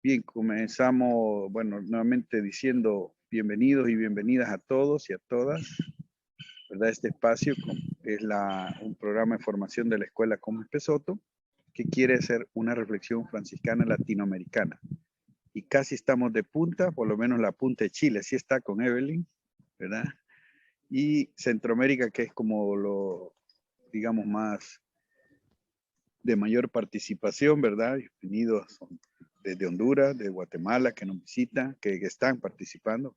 Bien, comenzamos, bueno, nuevamente diciendo bienvenidos y bienvenidas a todos y a todas, ¿verdad? Este espacio es un programa de formación de la Escuela Comes Pesoto que quiere hacer una reflexión franciscana latinoamericana. Y casi estamos de punta, por lo menos la punta de Chile, sí está con Evelyn, ¿verdad? Y Centroamérica, que es como lo, digamos, más de mayor participación, ¿verdad? Bienvenidos desde Honduras, de Guatemala, que nos visitan, que están participando.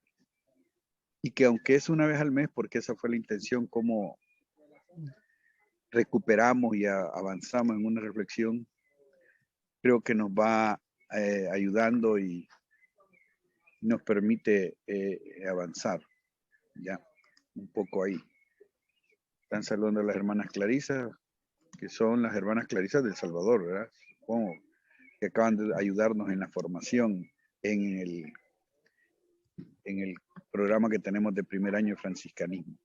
Y que aunque es una vez al mes, porque esa fue la intención, cómo recuperamos y avanzamos en una reflexión, creo que nos va ayudando y nos permite avanzar, ya, un poco ahí. Están saludando a las hermanas Clarisas, que son las hermanas Clarisas del Salvador, ¿verdad? Supongo que acaban de ayudarnos en la formación en el programa que tenemos de primer año de franciscanismo.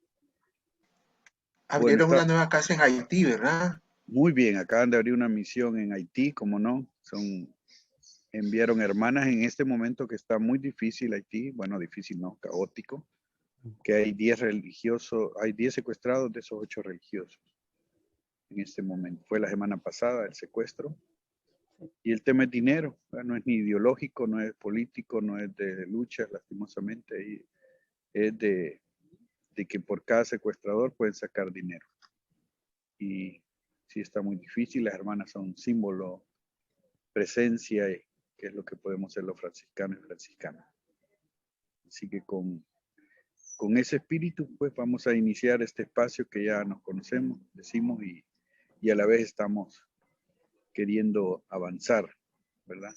Bueno, Abrieron una nueva casa en Haití, ¿verdad? Muy bien, acaban de abrir una misión en Haití, como no, enviaron hermanas en este momento que está muy difícil Haití, bueno, difícil no, caótico, que hay 10 religiosos, hay 10 secuestrados de esos 8 religiosos en este momento. Fue la semana pasada el secuestro. Y el tema es dinero, no es ni ideológico, no es político, no es de lucha, lastimosamente, y es de que por cada secuestrador pueden sacar dinero. Y sí está muy difícil, las hermanas son símbolo, presencia, que es lo que podemos ser los franciscanos y franciscanas. Así que con ese espíritu, pues vamos a iniciar este espacio que ya nos conocemos, decimos, y a la vez estamos queriendo avanzar, ¿verdad?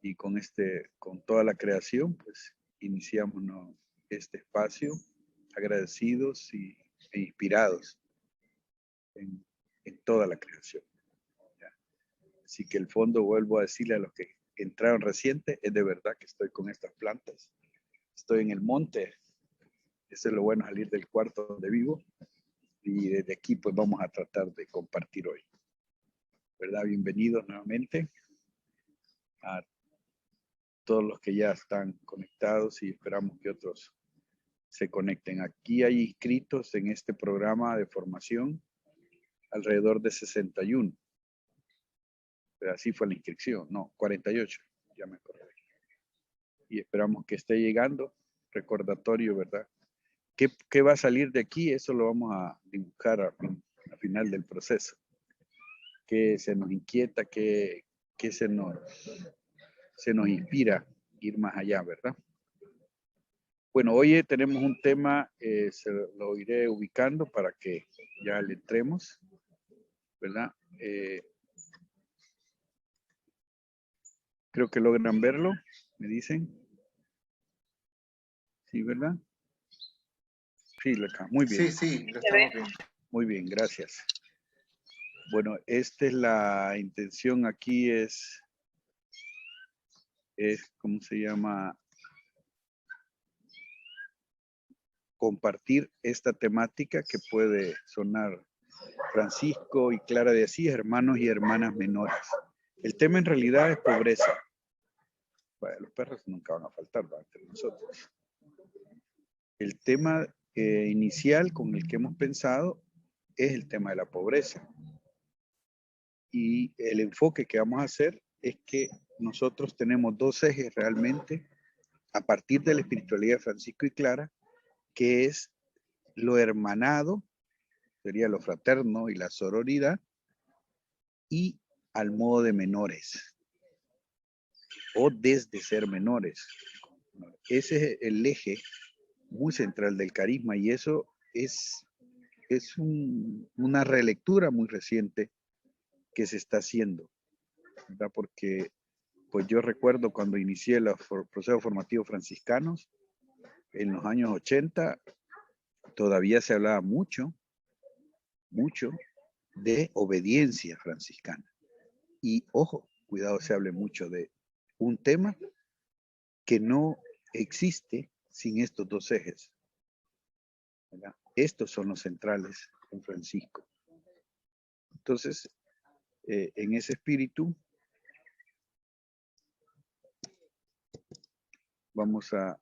Y con toda la creación, pues iniciamos este espacio agradecidos e inspirados en toda la creación. ¿Ya? Así que el fondo, vuelvo a decirle a los que entraron reciente, es de verdad que estoy con estas plantas. Estoy en el monte. Eso es lo bueno, salir del cuarto donde vivo. Y desde aquí pues vamos a tratar de compartir hoy. ¿Verdad? Bienvenidos nuevamente a todos los que ya están conectados y esperamos que otros se conecten. Aquí hay inscritos en este programa de formación alrededor de 61. Pero así fue la inscripción, no, 48, ya me acordé. Y esperamos que esté llegando. Recordatorio, ¿verdad? ¿Qué va a salir de aquí? Eso lo vamos a dibujar al final del proceso. ¿Qué se nos inquieta? ¿Qué se nos inspira ir más allá, ¿verdad? Bueno, hoy tenemos un tema, se lo iré ubicando para que ya le entremos, ¿verdad? Creo que logran verlo, me dicen. Sí, ¿verdad? Sí, muy bien. Sí, lo estamos viendo. Muy bien, gracias. Bueno, esta es la intención aquí, es ¿cómo se llama? Compartir esta temática que puede sonar Francisco y Clara de Asís, hermanos y hermanas menores. El tema en realidad es pobreza. Bueno, los perros nunca van a faltar, ¿verdad? Entre nosotros. El tema inicial con el que hemos pensado es el tema de la pobreza. Y el enfoque que vamos a hacer es que nosotros tenemos dos ejes realmente a partir de la espiritualidad de Francisco y Clara, que es lo hermanado, sería lo fraterno y la sororidad, y al modo de menores, o desde ser menores. Ese es el eje muy central del carisma, y eso es una relectura muy reciente que se está haciendo, ¿verdad? Porque pues yo recuerdo cuando inicié los procesos formativos franciscanos, en los años 80, todavía se hablaba mucho de obediencia franciscana. Y ojo, cuidado, se hable mucho de un tema que no existe sin estos dos ejes, ¿verdad? Estos son los centrales en Francisco. Entonces, en ese espíritu, vamos a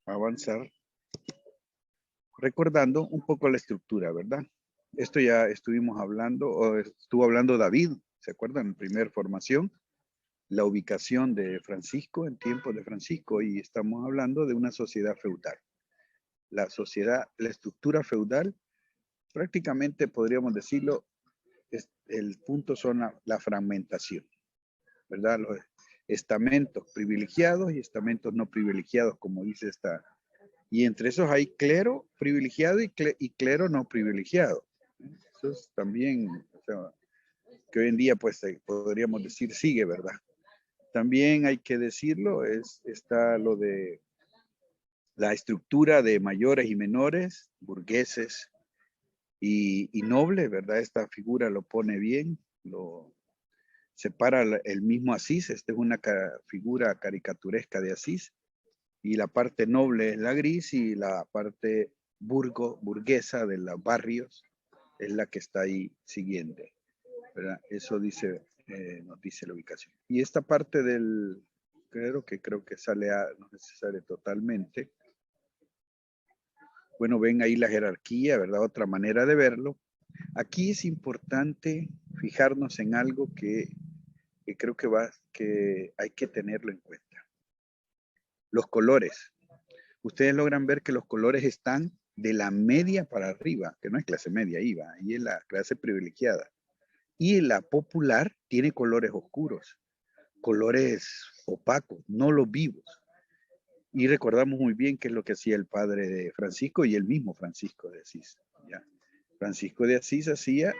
avanzar recordando un poco la estructura, ¿verdad? Esto ya estuvimos hablando, o estuvo hablando David, ¿se acuerdan? En primera formación, la ubicación de Francisco en tiempos de Francisco, y estamos hablando de una sociedad feudal. La sociedad, la estructura feudal, prácticamente podríamos decirlo, el punto son la fragmentación, ¿verdad? Los estamentos privilegiados y estamentos no privilegiados, como dice esta. Y entre esos hay clero privilegiado y clero no privilegiado. Eso es también, o sea, que hoy en día pues podríamos decir sigue, ¿verdad? También hay que decirlo, está lo de la estructura de mayores y menores, burgueses y nobles, ¿verdad? Esta figura lo pone bien, lo separa el mismo Asís. Esta es una figura caricaturesca de Asís, y la parte noble es la gris y la parte burguesa de los barrios es la que está ahí siguiente, ¿verdad? Eso dice, nos dice la ubicación. Y esta parte del, creo que sale no sé si sale totalmente. Bueno, ven ahí la jerarquía, ¿verdad? Otra manera de verlo. Aquí es importante fijarnos en algo que creo que hay que tenerlo en cuenta. Los colores. Ustedes logran ver que los colores están de la media para arriba, que no es clase media, IVA, ahí es la clase privilegiada. Y la popular tiene colores oscuros, colores opacos, no los vivos. Y recordamos muy bien qué es lo que hacía el padre de Francisco y el mismo Francisco de Asís. ¿Ya? Francisco de Asís hacía,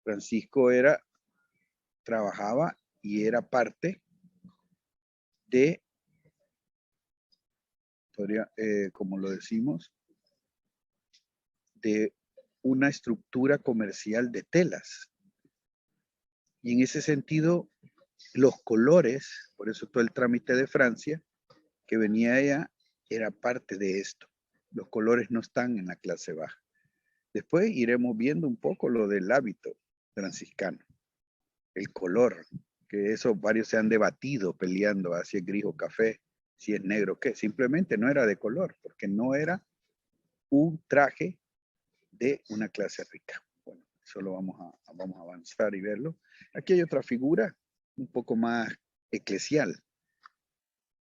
Francisco trabajaba y era parte de, como lo decimos, de una estructura comercial de telas. Y en ese sentido, los colores, por eso todo el trámite de Francia que venía allá, era parte de esto. Los colores no están en la clase baja. Después iremos viendo un poco lo del hábito franciscano, el color, que eso varios se han debatido peleando, si es gris o café, si es negro o qué. Simplemente no era de color, porque no era un traje de una clase rica. Bueno, eso lo vamos a avanzar y verlo. Aquí hay otra figura un poco más eclesial.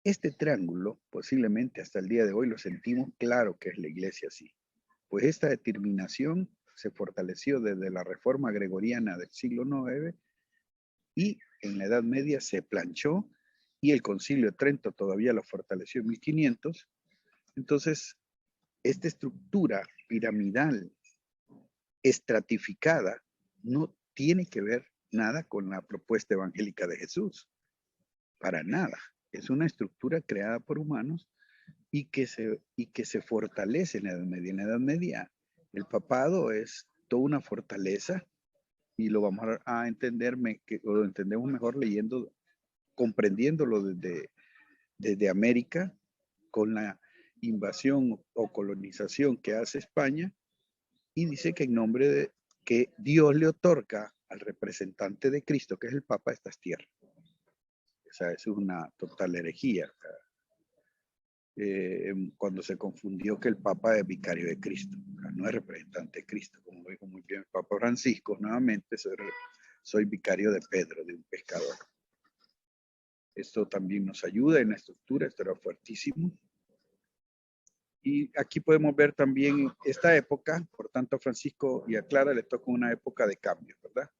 Este triángulo, posiblemente hasta el día de hoy lo sentimos claro que es la iglesia así. Pues esta determinación se fortaleció desde la reforma gregoriana del siglo IX y en la Edad Media se planchó, y el Concilio de Trento todavía lo fortaleció en 1500. Entonces, esta estructura piramidal estratificada no tiene que ver nada con la propuesta evangélica de Jesús, para nada. Es una estructura creada por humanos y que se fortalece en la Edad Media. En la Edad Media el papado es toda una fortaleza, y lo vamos a entender, lo entendemos mejor leyendo, comprendiéndolo desde América, con la invasión o colonización que hace España, y dice que en nombre de que Dios le otorga al representante de Cristo, que es el Papa, estas tierras. O sea, eso es una total herejía. Cuando se confundió que el Papa es vicario de Cristo, o sea, no es representante de Cristo, como lo dijo muy bien el Papa Francisco. Nuevamente, soy vicario de Pedro, de un pescador. Esto también nos ayuda en la estructura, esto era fuertísimo. Y aquí podemos ver también esta época. Por tanto, a Francisco y a Clara le toca una época de cambio, ¿verdad?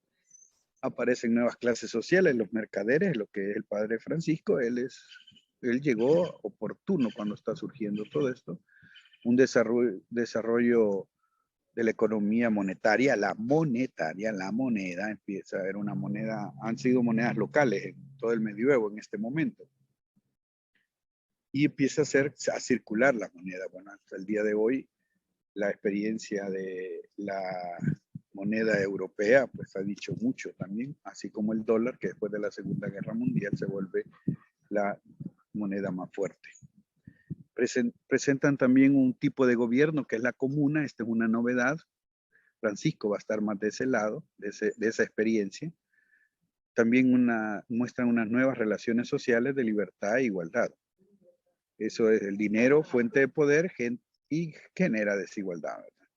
Aparecen nuevas clases sociales, los mercaderes, lo que es el padre Francisco. Él llegó oportuno cuando está surgiendo todo esto. Un desarrollo de la economía monetaria, la moneda empieza a haber una moneda, han sido monedas locales en todo el medioevo en este momento. Y empieza a circular la moneda. Bueno, hasta el día de hoy, la experiencia de la moneda europea, pues ha dicho mucho también, así como el dólar, que después de la Segunda Guerra Mundial se vuelve la moneda más fuerte. Presentan también un tipo de gobierno que es la comuna. Esta es una novedad. Francisco va a estar más de ese lado, de esa experiencia. también muestran unas nuevas relaciones sociales de libertad e igualdad. Eso es el dinero, fuente de poder y genera desigualdad, ¿verdad?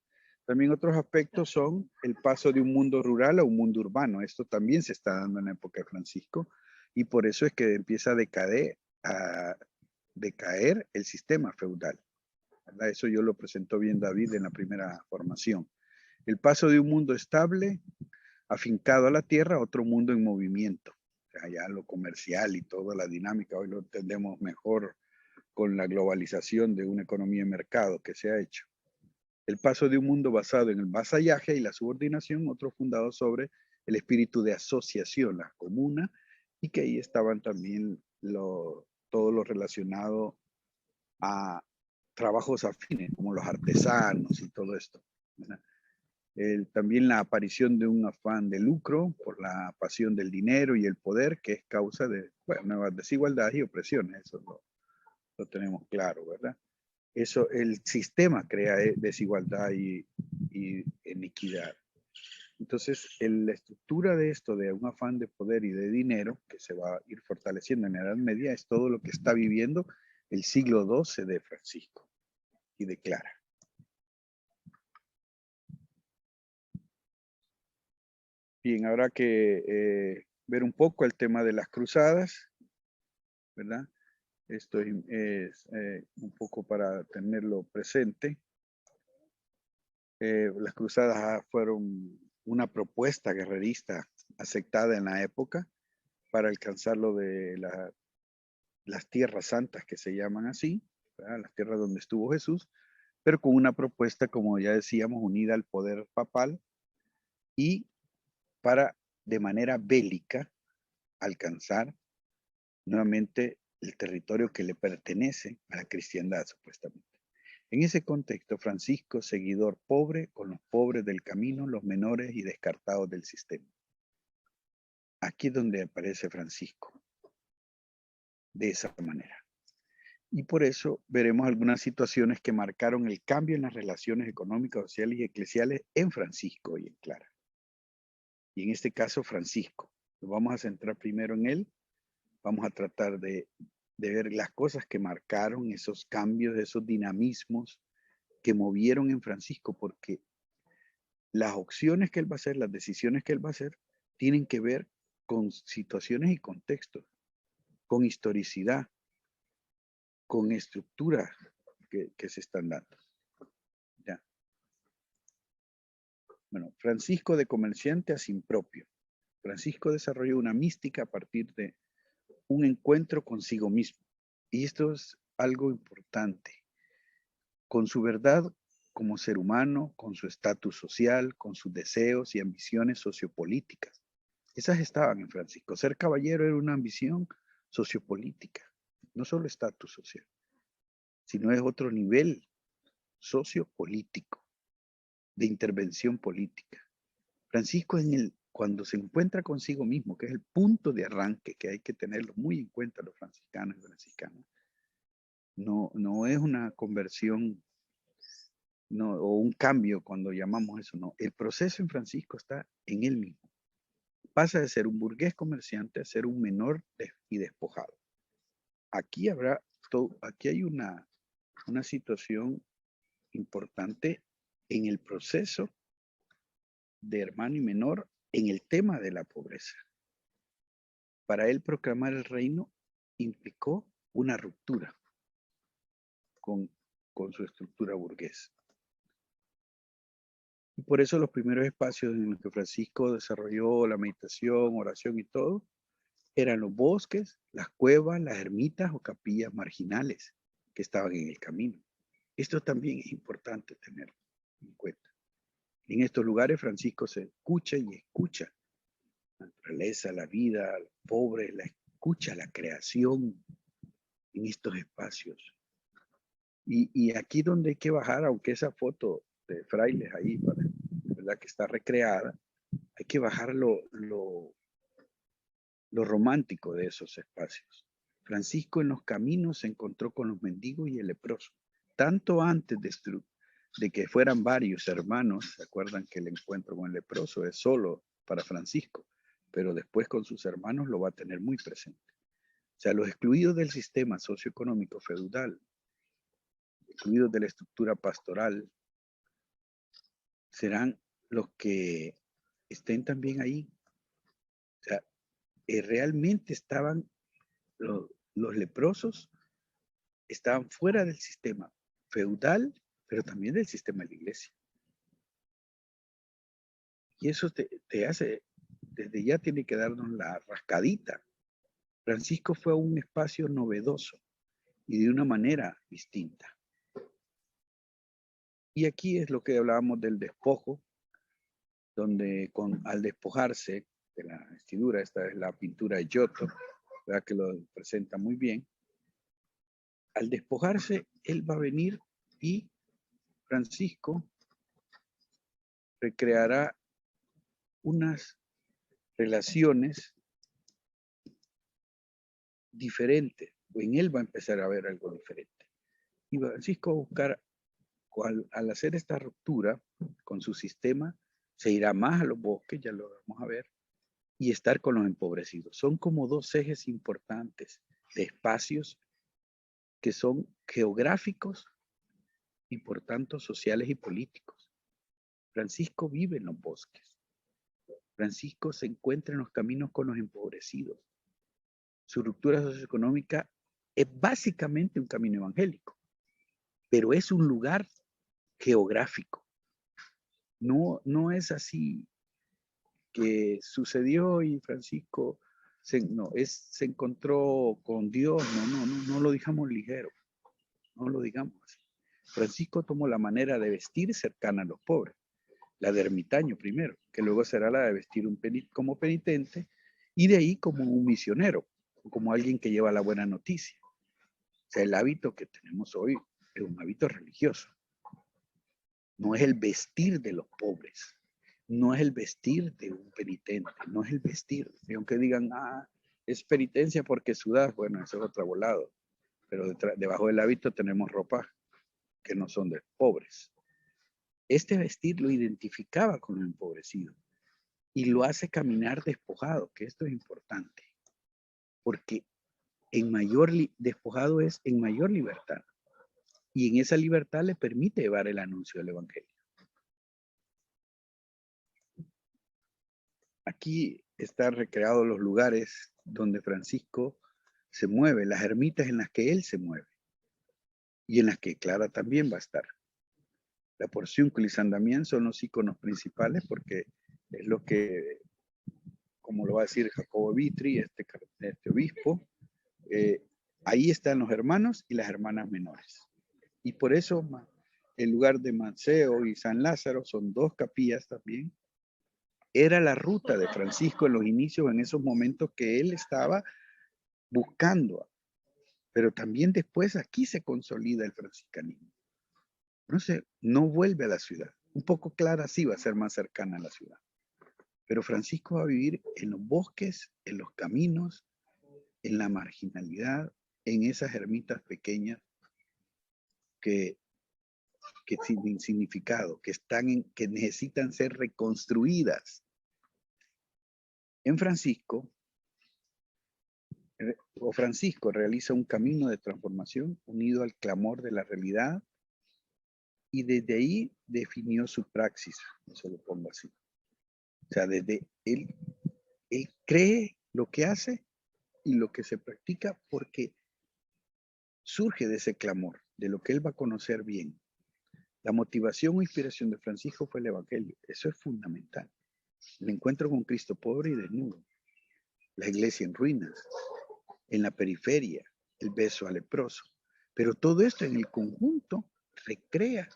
También otros aspectos son el paso de un mundo rural a un mundo urbano. Esto también se está dando en la época de Francisco y por eso es que empieza a decaer el sistema feudal, ¿verdad? Eso yo lo presentó bien David en la primera formación. El paso de un mundo estable, afincado a la tierra, a otro mundo en movimiento. O sea, ya lo comercial y toda la dinámica, hoy lo entendemos mejor con la globalización de una economía de mercado que se ha hecho. El paso de un mundo basado en el vasallaje y la subordinación, otro fundado sobre el espíritu de asociación, la comuna, y que ahí estaban también todo lo relacionado a trabajos afines, como los artesanos y todo esto, ¿verdad? También la aparición de un afán de lucro por la pasión del dinero y el poder, que es causa de nuevas desigualdades y opresiones, eso lo tenemos claro, ¿verdad? Eso, el sistema crea desigualdad y iniquidad. Entonces, la estructura de esto, de un afán de poder y de dinero, que se va a ir fortaleciendo en la Edad Media, es todo lo que está viviendo el siglo XII de Francisco y de Clara. Bien, habrá que ver un poco el tema de las cruzadas, ¿verdad? Esto es un poco para tenerlo presente. Las cruzadas fueron una propuesta guerrerista aceptada en la época para alcanzar lo de las tierras santas, que se llaman así, ¿verdad? Las tierras donde estuvo Jesús, pero con una propuesta, como ya decíamos, unida al poder papal y para de manera bélica alcanzar nuevamente el territorio que le pertenece a la cristiandad, supuestamente. En ese contexto, Francisco, seguidor pobre con los pobres del camino, los menores y descartados del sistema. Aquí es donde aparece Francisco, de esa manera. Y por eso veremos algunas situaciones que marcaron el cambio en las relaciones económicas, sociales y eclesiales en Francisco y en Clara. Y en este caso, Francisco. Nos vamos a centrar primero en él. Vamos a tratar de ver las cosas que marcaron esos cambios, esos dinamismos que movieron en Francisco, porque las opciones que él va a hacer, las decisiones que él va a hacer, tienen que ver con situaciones y contextos, con historicidad, con estructuras que se están dando. ¿Ya? Bueno, Francisco de comerciante a sin propio. Francisco desarrolló una mística a partir de un encuentro consigo mismo. Y esto es algo importante. Con su verdad como ser humano, con su estatus social, con sus deseos y ambiciones sociopolíticas. Esas estaban en Francisco. Ser caballero era una ambición sociopolítica, no solo estatus social, sino es otro nivel sociopolítico, de intervención política. Francisco cuando se encuentra consigo mismo, que es el punto de arranque, que hay que tenerlo muy en cuenta los franciscanos y franciscanas, no es una conversión o un cambio cuando llamamos eso, no. El proceso en Francisco está en él mismo. Pasa de ser un burgués comerciante a ser un menor y despojado. Aquí hay una situación importante en el proceso de hermano y menor en el tema de la pobreza. Para él proclamar el reino implicó una ruptura con su estructura burguesa. Y por eso los primeros espacios en los que Francisco desarrolló la meditación, oración y todo, eran los bosques, las cuevas, las ermitas o capillas marginales que estaban en el camino. Esto también es importante tener en cuenta. En estos lugares Francisco se escucha y escucha la naturaleza, la vida, los pobres, la escucha, la creación en estos espacios. Y aquí donde hay que bajar, aunque esa foto de frailes ahí, ¿verdad? Que está recreada, hay que bajar lo romántico de esos espacios. Francisco en los caminos se encontró con los mendigos y el leproso. Tanto antes de que fueran varios hermanos, ¿se acuerdan que el encuentro con el leproso es solo para Francisco? pero después con sus hermanos lo va a tener muy presente. O sea, los excluidos del sistema socioeconómico feudal, excluidos de la estructura pastoral, serán los que estén también ahí. O sea, realmente estaban los leprosos, estaban fuera del sistema feudal, pero también del sistema de la iglesia. Y eso te hace, desde ya tiene que darnos la rascadita. Francisco fue a un espacio novedoso y de una manera distinta. Y aquí es lo que hablábamos del despojo, donde al despojarse de la vestidura, esta es la pintura de Giotto, ¿verdad? Que lo presenta muy bien. Al despojarse, él va a venir y Francisco recreará unas relaciones diferentes. En él va a empezar a ver algo diferente. Y Francisco va a buscar, al hacer esta ruptura con su sistema, se irá más a los bosques, ya lo vamos a ver, y estar con los empobrecidos. Son como dos ejes importantes de espacios que son geográficos y por tanto sociales y políticos. Francisco vive en los bosques. Francisco se encuentra en los caminos con los empobrecidos. Su ruptura socioeconómica es básicamente un camino evangélico, pero es un lugar geográfico. No es así que sucedió y Francisco se encontró con Dios. No lo digamos ligero, no lo digamos así. Francisco tomó la manera de vestir cercana a los pobres, la de ermitaño primero, que luego será la de vestir como penitente y de ahí como un misionero, como alguien que lleva la buena noticia. O sea, el hábito que tenemos hoy es un hábito religioso. No es el vestir de los pobres, no es el vestir de un penitente, no es el vestir. Y aunque digan, es penitencia porque sudas, bueno, eso es otro volado. Pero debajo del hábito tenemos ropa que no son de pobres. Este vestir lo identificaba con lo empobrecido y lo hace caminar despojado, que esto es importante, porque despojado es en mayor libertad, y en esa libertad le permite llevar el anuncio del evangelio. Aquí están recreados los lugares donde Francisco se mueve, las ermitas en las que él se mueve, y en las que Clara también va a estar. La Porciúncula y San Damián son los iconos principales porque es lo que, como lo va a decir Jacobo Vitri, este obispo, ahí están los hermanos y las hermanas menores. Y por eso el lugar de Maceo y San Lázaro son dos capillas también. Era la ruta de Francisco en los inicios, en esos momentos que él estaba buscando. Pero también después aquí se consolida el franciscanismo. No vuelve a la ciudad. Un poco Clara sí va a ser más cercana a la ciudad. Pero Francisco va a vivir en los bosques, en los caminos, en la marginalidad, en esas ermitas pequeñas que tienen significado, que necesitan ser reconstruidas. En Francisco realiza un camino de transformación unido al clamor de la realidad y desde ahí definió su praxis, no se lo pongo así. O sea, desde él cree lo que hace y lo que se practica porque surge de ese clamor, de lo que él va a conocer bien. La motivación o inspiración de Francisco fue el evangelio. Eso es fundamental. El encuentro con Cristo pobre y desnudo. La iglesia en ruinas. En la periferia. El beso al leproso. Pero todo esto en el conjunto recrea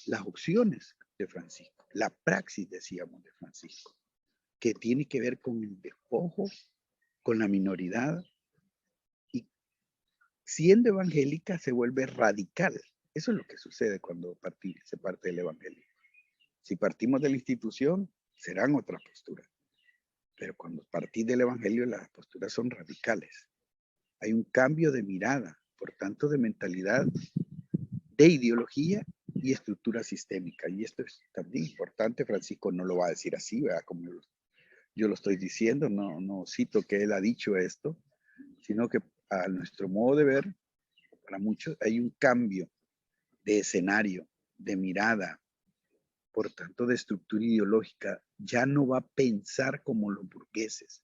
las opciones de Francisco. La praxis, decíamos, de Francisco. Que tiene que ver con el despojo, con la minoridad. Y siendo evangélica se vuelve radical. Eso es lo que sucede cuando se parte del evangelio. Si partimos de la institución, serán otras posturas. Pero cuando partís del evangelio, las posturas son radicales. Hay un cambio de mirada, por tanto, de mentalidad, de ideología y estructura sistémica. Y esto es también importante. Francisco no lo va a decir así, ¿verdad? Como yo lo estoy diciendo, no cito que él ha dicho esto, sino que a nuestro modo de ver, para muchos hay un cambio de escenario, de mirada, por tanto de estructura ideológica. Ya no va a pensar como los burgueses.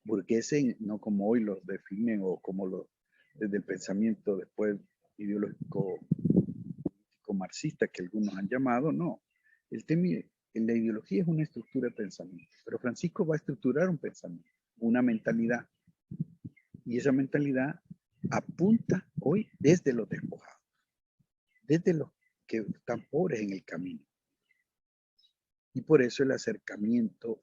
Burgueses no como hoy los definen o como los desde el pensamiento después ideológico marxista que algunos han llamado, no. El tema en la ideología es una estructura de pensamiento, pero Francisco va a estructurar un pensamiento, una mentalidad, y esa mentalidad apunta hoy desde los despojados, desde los que están pobres en el camino. Y por eso el acercamiento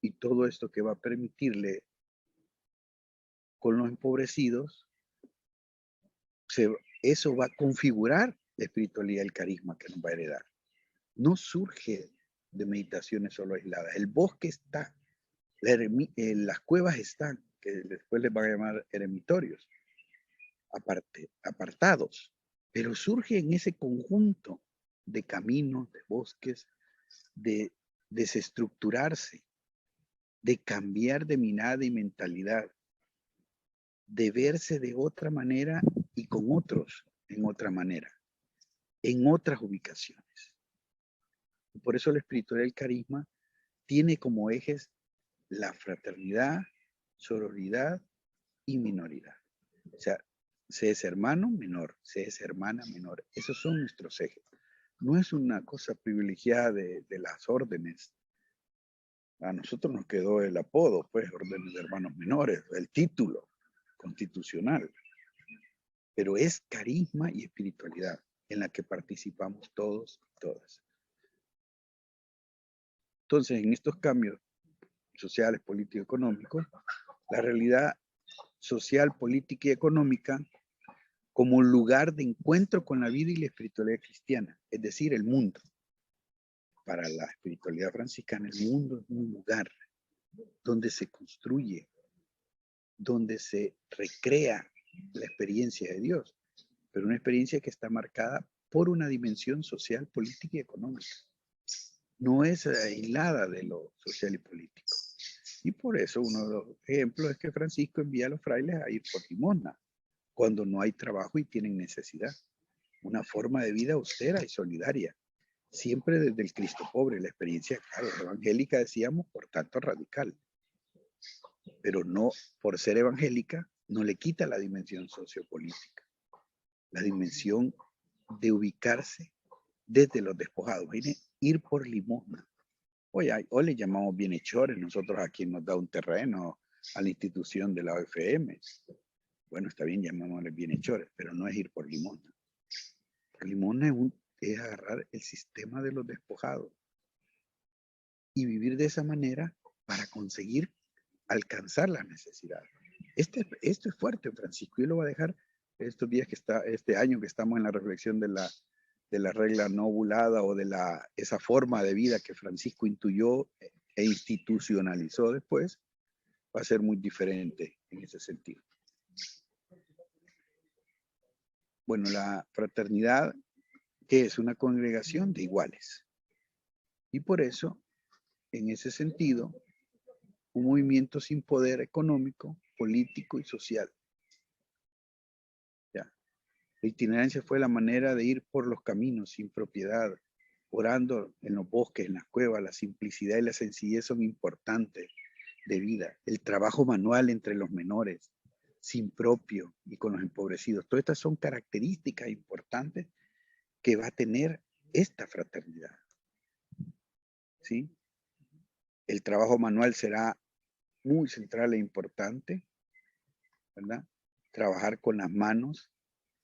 y todo esto que va a permitirle con los empobrecidos, eso va a configurar la espiritualidad y el carisma que nos va a heredar. No surge de meditaciones solo aisladas. El bosque está, las cuevas están, que después les van a llamar eremitorios, apartados, pero surge en ese conjunto de caminos, de bosques, de desestructurarse, de cambiar de mirada y mentalidad, de verse de otra manera y con otros en otra manera, en otras ubicaciones. Y por eso la espiritualidad del carisma tiene como ejes la fraternidad, sororidad y minoridad. O sea, se es hermano menor, se es hermana menor. Esos son nuestros ejes. No es una cosa privilegiada de las órdenes. A nosotros nos quedó el apodo, pues, órdenes de hermanos menores, el título constitucional. Pero es carisma y espiritualidad en la que participamos todos y todas. Entonces, en estos cambios sociales, políticos, económicos, la realidad social, política y económica como lugar de encuentro con la vida y la espiritualidad cristiana, es decir, el mundo. Para la espiritualidad franciscana, el mundo es un lugar donde se construye, donde se recrea la experiencia de Dios, pero una experiencia que está marcada por una dimensión social, política y económica. No es aislada de lo social y político. Y por eso uno de los ejemplos es que Francisco envía a los frailes a ir por limosna, cuando no hay trabajo y tienen necesidad. Una forma de vida austera y solidaria, siempre desde el Cristo pobre, la experiencia, claro, evangélica decíamos, por tanto radical, pero no por ser evangélica, no le quita la dimensión sociopolítica, la dimensión de ubicarse desde los despojados, viene ir por limosna. Hoy le llamamos bienhechores, nosotros a quien nos da un terreno, a la institución de la OFM. Bueno, está bien, llamémosle bienhechores, pero no es ir por limosna. Por limosna es agarrar el sistema de los despojados y vivir de esa manera para conseguir alcanzar las necesidades. Esto es fuerte, Francisco, y lo va a dejar estos días este año que estamos en la reflexión de la regla no ovulada o de esa forma de vida que Francisco intuyó e institucionalizó después, va a ser muy diferente en ese sentido. Bueno, la fraternidad, que es una congregación de iguales. Y por eso, en ese sentido, un movimiento sin poder económico, político y social. ¿Ya? La itinerancia fue la manera de ir por los caminos sin propiedad, orando en los bosques, en las cuevas. La simplicidad y la sencillez son importantes de vida. El trabajo manual entre los menores, sin propio y con los empobrecidos. Todas estas son características importantes que va a tener esta fraternidad. ¿Sí? El trabajo manual será muy central e importante, ¿verdad? Trabajar con las manos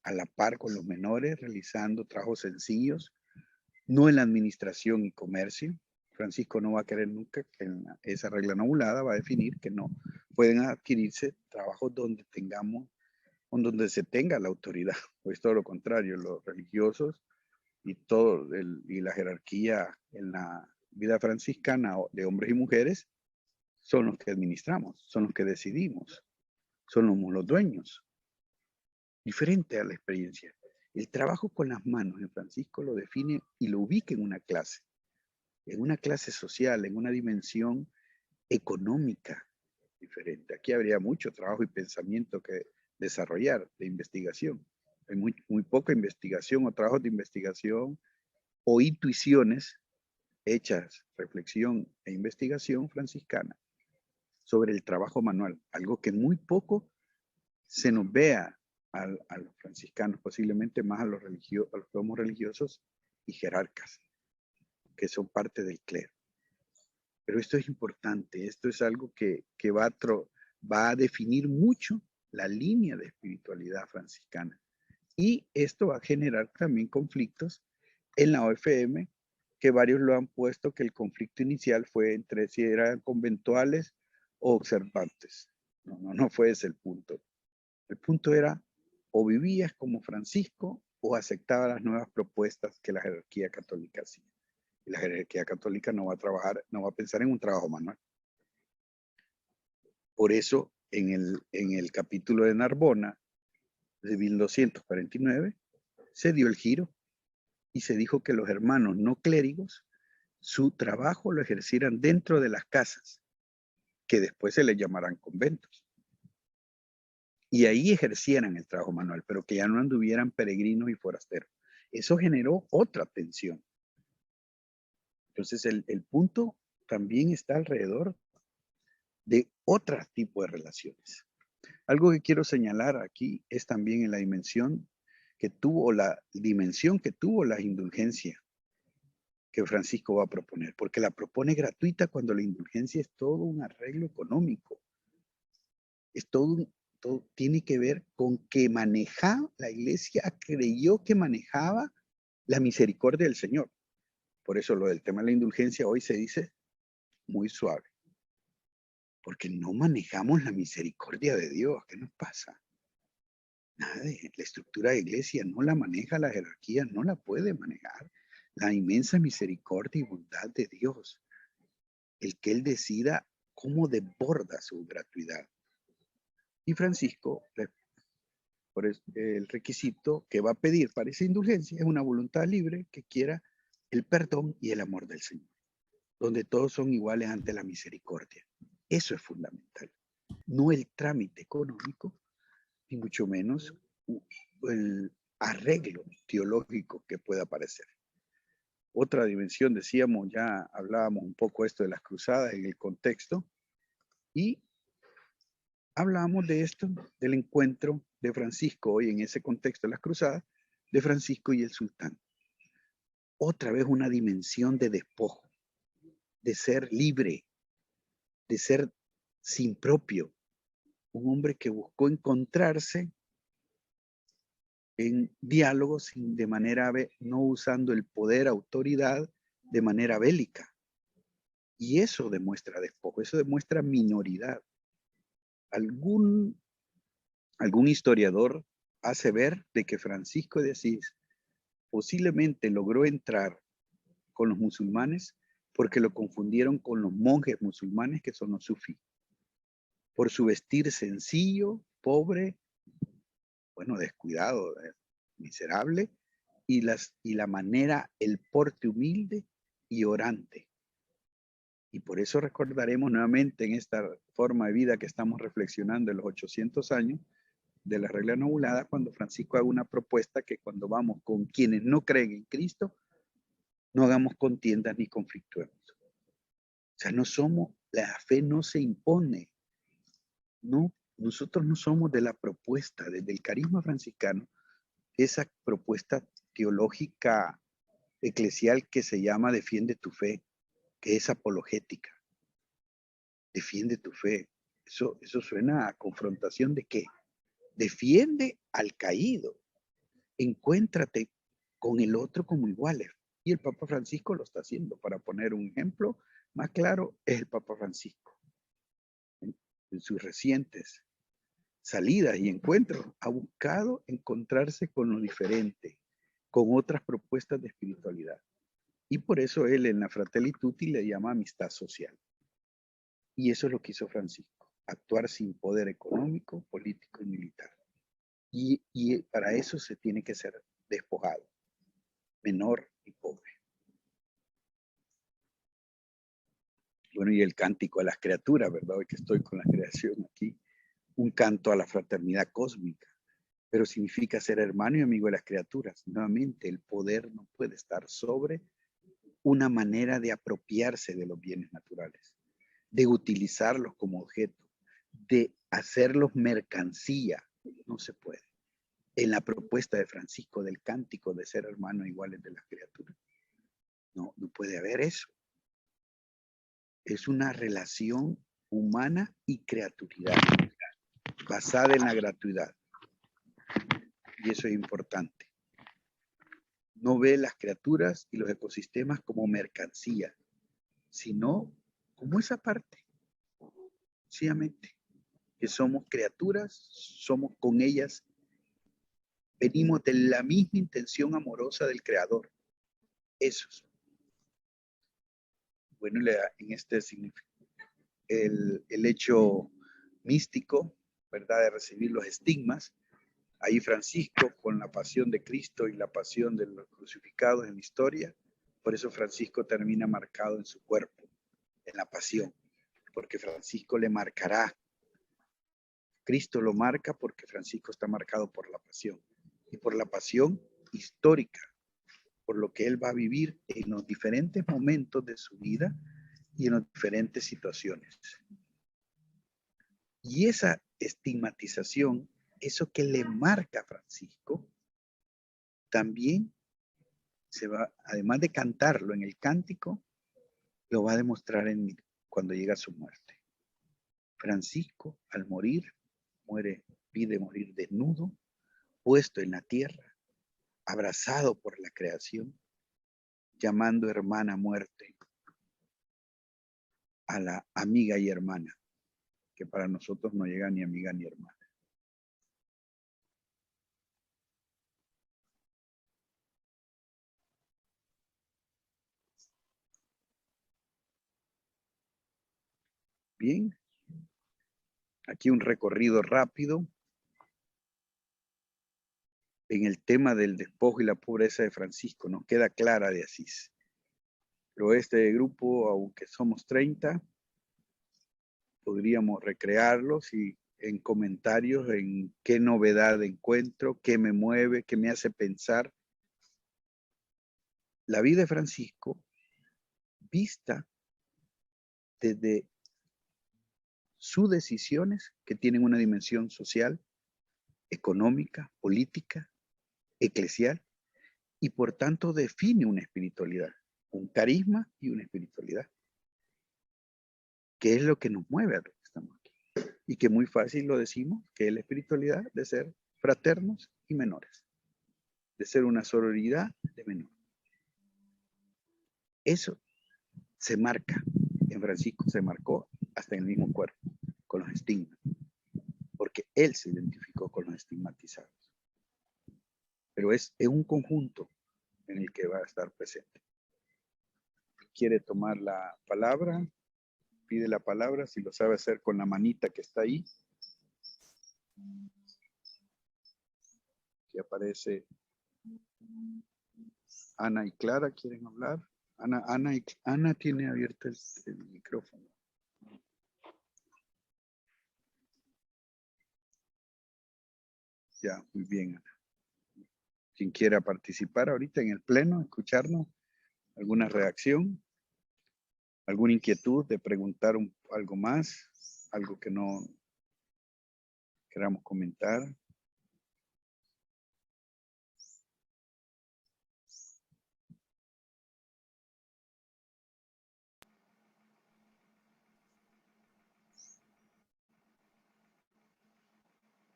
a la par con los menores, realizando trabajos sencillos, no en la administración y comercio. Francisco no va a querer nunca que esa regla no ovulada va a definir que no pueden adquirirse trabajos donde donde se tenga la autoridad, o es todo lo contrario, los religiosos y y la jerarquía en la vida franciscana de hombres y mujeres son los que administramos, son los que decidimos, somos los dueños. Diferente a la experiencia. El trabajo con las manos en Francisco lo define y lo ubica en una clase. en una clase social, en una dimensión económica diferente. Aquí habría mucho trabajo y pensamiento que desarrollar de investigación. Hay muy poca investigación o trabajos de investigación o intuiciones hechas, reflexión e investigación franciscana sobre el trabajo manual, algo que muy poco se nos vea a los franciscanos, posiblemente más a los somos religiosos y jerarcas, que son parte del clero. Pero esto es importante, esto es algo que va a definir mucho la línea de espiritualidad franciscana. Y esto va a generar también conflictos en la OFM, que varios lo han puesto, que el conflicto inicial fue entre si eran conventuales o observantes. No fue ese el punto. El punto era, o vivías como Francisco o aceptabas las nuevas propuestas que la jerarquía católica hacía. Y la jerarquía católica no va a trabajar, no va a pensar en un trabajo manual. Por eso, en el capítulo de Narbona, de 1249, se dio el giro y se dijo que los hermanos no clérigos, su trabajo lo ejercieran dentro de las casas, que después se les llamarán conventos. Y ahí ejercieran el trabajo manual, pero que ya no anduvieran peregrinos y forasteros. Eso generó otra tensión. Entonces el punto también está alrededor de otro tipo de relaciones. Algo que quiero señalar aquí es también en la dimensión que tuvo la indulgencia que Francisco va a proponer, porque la propone gratuita cuando la indulgencia es todo un arreglo económico. Es todo tiene que ver con que la iglesia creyó que manejaba la misericordia del Señor. Por eso lo del tema de la indulgencia hoy se dice muy suave. Porque no manejamos la misericordia de Dios. ¿Qué nos pasa? Nada, la estructura de iglesia no la maneja la jerarquía, no la puede manejar. La inmensa misericordia y bondad de Dios. El que Él decida cómo desborda su gratuidad. Y Francisco, por el requisito que va a pedir para esa indulgencia es una voluntad libre que quiera el perdón y el amor del Señor, donde todos son iguales ante la misericordia. Eso es fundamental. No el trámite económico, ni mucho menos el arreglo teológico que pueda aparecer. Otra dimensión, decíamos, ya hablábamos un poco esto de las cruzadas en el contexto, y hablábamos de esto, del encuentro de Francisco hoy en ese contexto de las cruzadas, de Francisco y el sultán. Otra vez una dimensión de despojo, de ser libre, de ser sin propio, un hombre que buscó encontrarse en diálogos de manera, no usando el poder, autoridad, de manera bélica. Y eso demuestra despojo, eso demuestra minoridad. Algún historiador hace ver de que Francisco de Asís posiblemente logró entrar con los musulmanes porque lo confundieron con los monjes musulmanes que son los sufí. Por su vestir sencillo, pobre, bueno, descuidado, miserable, y la manera, el porte humilde y orante. Y por eso recordaremos nuevamente en esta forma de vida que estamos reflexionando en los 800 años de la regla novulada, cuando Francisco haga una propuesta que cuando vamos con quienes no creen en Cristo, no hagamos contiendas ni conflictuemos. O sea, la fe no se impone. No, nosotros no somos de la propuesta, desde el carisma franciscano, esa propuesta teológica eclesial que se llama defiende tu fe, que es apologética. Defiende tu fe. Eso suena a confrontación de qué. Defiende al caído. Encuéntrate con el otro como iguales. Y el Papa Francisco lo está haciendo. Para poner un ejemplo más claro, es el Papa Francisco. En sus recientes salidas y encuentros, ha buscado encontrarse con lo diferente, con otras propuestas de espiritualidad. Y por eso él en la Fratelli Tutti le llama amistad social. Y eso es lo que hizo Francisco, actuar sin poder económico, político y militar. Y para eso se tiene que ser despojado, menor y pobre. Bueno, y el cántico a las criaturas, ¿verdad? Hoy que estoy con la creación aquí, un canto a la fraternidad cósmica, pero significa ser hermano y amigo de las criaturas. Nuevamente, el poder no puede estar sobre una manera de apropiarse de los bienes naturales, de utilizarlos como objeto, de hacerlos mercancía. No se puede. En la propuesta de Francisco del cántico de ser hermanos iguales de las criaturas, no puede haber eso. Es una relación humana y creaturidad, basada en la gratuidad. Y eso es importante. No ve las criaturas y los ecosistemas como mercancía, sino como esa parte, sencillamente, que somos criaturas, somos con ellas, venimos de la misma intención amorosa del Creador. Eso es. Bueno, en este significa el hecho místico, ¿verdad? De recibir los estigmas. Ahí Francisco, con la pasión de Cristo y la pasión de los crucificados en la historia, por eso Francisco termina marcado en su cuerpo, en la pasión, porque Francisco le marcará. Cristo lo marca porque Francisco está marcado por la pasión, y por la pasión histórica, por lo que él va a vivir en los diferentes momentos de su vida y en las diferentes situaciones. Y esa estigmatización, eso que le marca a Francisco, también se va, además de cantarlo en el cántico, lo va a demostrar cuando llega a su muerte. Francisco, al morir, pide morir desnudo, puesto en la tierra, abrazado por la creación, llamando hermana muerte a la amiga y hermana, que para nosotros no llega ni amiga ni hermana. Bien, aquí un recorrido rápido en el tema del despojo y la pobreza de Francisco, nos queda Clara de Asís. Pero este grupo, aunque somos 30, podríamos recrearlos y en comentarios en qué novedad encuentro, qué me mueve, qué me hace pensar. La vida de Francisco, vista desde sus decisiones que tienen una dimensión social, económica, política, eclesial, y por tanto define una espiritualidad, un carisma y una espiritualidad, que es lo que nos mueve a los que estamos aquí. Y que muy fácil lo decimos, que es la espiritualidad de ser fraternos y menores, de ser una sororidad de menores. Eso se marca, en Francisco se marcó hasta en el mismo cuerpo, con los estigmas, porque él se identificó con los estigmatizados. Pero es un conjunto en el que va a estar presente. Quiere tomar la palabra, pide la palabra, si lo sabe hacer con la manita que está ahí, que aparece. Ana y Clara quieren hablar. Ana tiene abierto el micrófono. Ya, muy bien, Ana. Quien quiera participar ahorita en el pleno, escucharnos, alguna reacción, alguna inquietud de preguntar algo más, algo que no queramos comentar.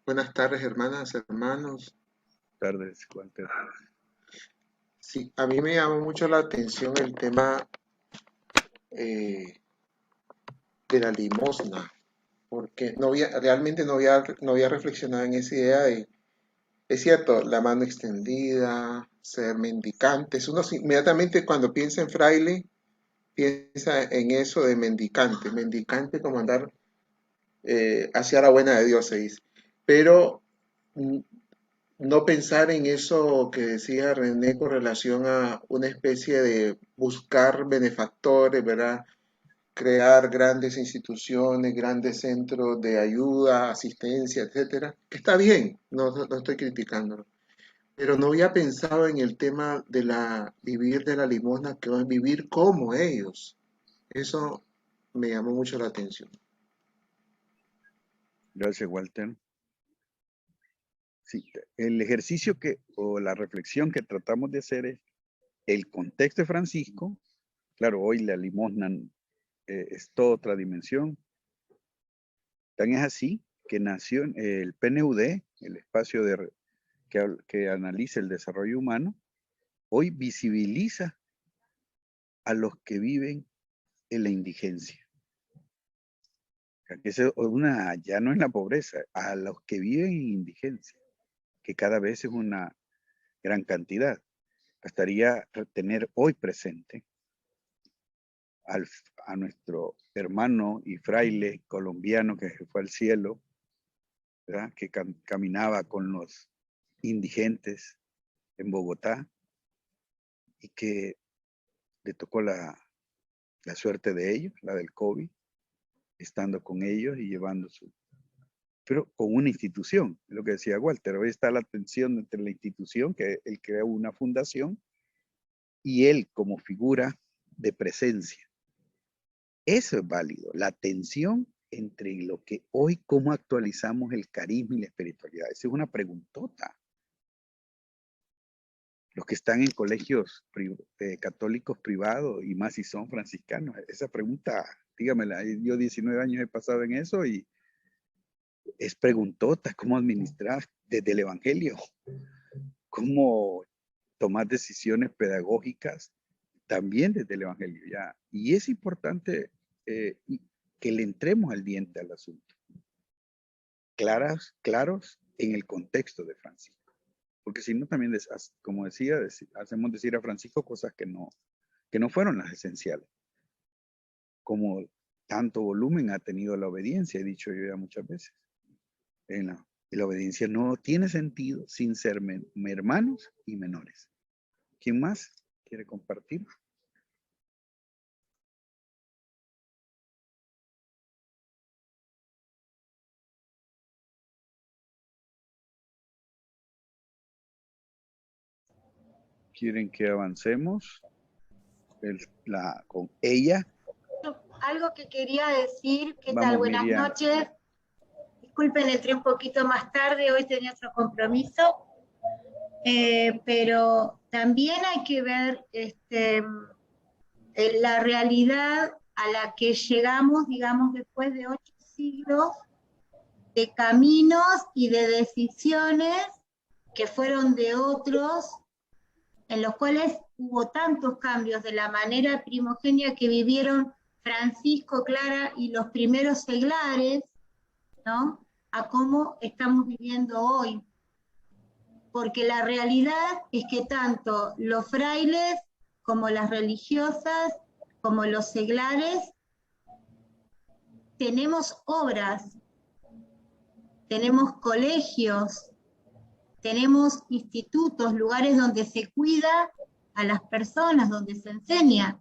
Buenas tardes, hermanas, hermanos. Tardes, Walter. Sí, a mí me llamó mucho la atención el tema de la limosna, porque realmente no había reflexionado en esa idea de, es cierto, la mano extendida, ser mendicantes. Uno inmediatamente cuando piensa en fraile, piensa en eso de mendicante como andar hacia la buena de Dios, se dice. Pero no pensar en eso que decía René con relación a una especie de buscar benefactores, ¿verdad? crear grandes instituciones, grandes centros de ayuda, asistencia, etcétera, que está bien, no estoy criticándolo, pero no había pensado en el tema de vivir de la limosna, que es vivir como ellos. Eso me llamó mucho la atención. Gracias, Walter. Sí, el ejercicio o la reflexión que tratamos de hacer es el contexto de Francisco. Claro, hoy la limosna es toda otra dimensión. Tan es así que nació el PNUD, el espacio que analiza el desarrollo humano, hoy visibiliza a los que viven en la indigencia. Que ya no es la pobreza, a los que viven en indigencia, que cada vez es una gran cantidad. Bastaría tener hoy presente a nuestro hermano y fraile colombiano que se fue al cielo, ¿verdad? Que caminaba con los indigentes en Bogotá y que le tocó la suerte de ellos, la del COVID, estando con ellos y llevando pero con una institución, lo que decía Walter, hoy está la tensión entre la institución, que él creó una fundación, y él como figura de presencia. Eso es válido, la tensión entre lo que hoy, cómo actualizamos el carisma y la espiritualidad. Esa es una preguntota. Los que están en colegios católicos privados, y más si son franciscanos, esa pregunta, dígamela, yo 19 años he pasado en eso y es preguntota, cómo administrar desde el evangelio, cómo tomar decisiones pedagógicas también desde el evangelio, ya. Y es importante que le entremos al diente al asunto. Claros en el contexto de Francisco. Porque si no, también, como decía, hacemos decir a Francisco cosas que no fueron las esenciales. Como tanto volumen ha tenido la obediencia, he dicho yo ya muchas veces. La obediencia no tiene sentido sin ser hermanos y menores. ¿Quién más quiere compartir? ¿Quieren que avancemos con ella? Algo que quería decir, ¿qué Vamos, tal? Buenas Miriam. noches. Disculpen, entré un poquito más tarde, hoy tenía otro compromiso, pero también hay que ver la realidad a la que llegamos, digamos, después de 8 siglos de caminos y de decisiones que fueron de otros, en los cuales hubo tantos cambios de la manera primogénea que vivieron Francisco, Clara y los primeros seglares, ¿no? A cómo estamos viviendo hoy. Porque la realidad es que tanto los frailes como las religiosas, como los seglares, tenemos obras, tenemos colegios, tenemos institutos, lugares donde se cuida a las personas, donde se enseña.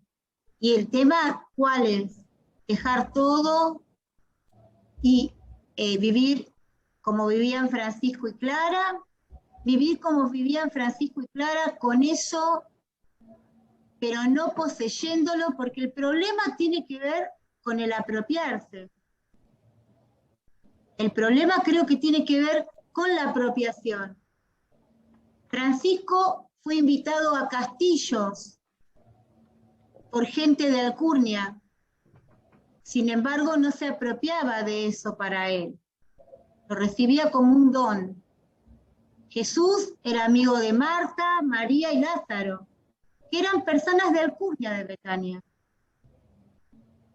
Y el tema, ¿cuál es? Dejar todo y vivir como vivían Francisco y Clara, vivir como vivían Francisco y Clara con eso, pero no poseyéndolo, porque el problema tiene que ver con el apropiarse. El problema creo que tiene que ver con la apropiación. Francisco fue invitado a castillos por gente de alcurnia. Sin embargo, no se apropiaba de eso para él. Lo recibía como un don. Jesús era amigo de Marta, María y Lázaro, que eran personas de alcurnia de Betania.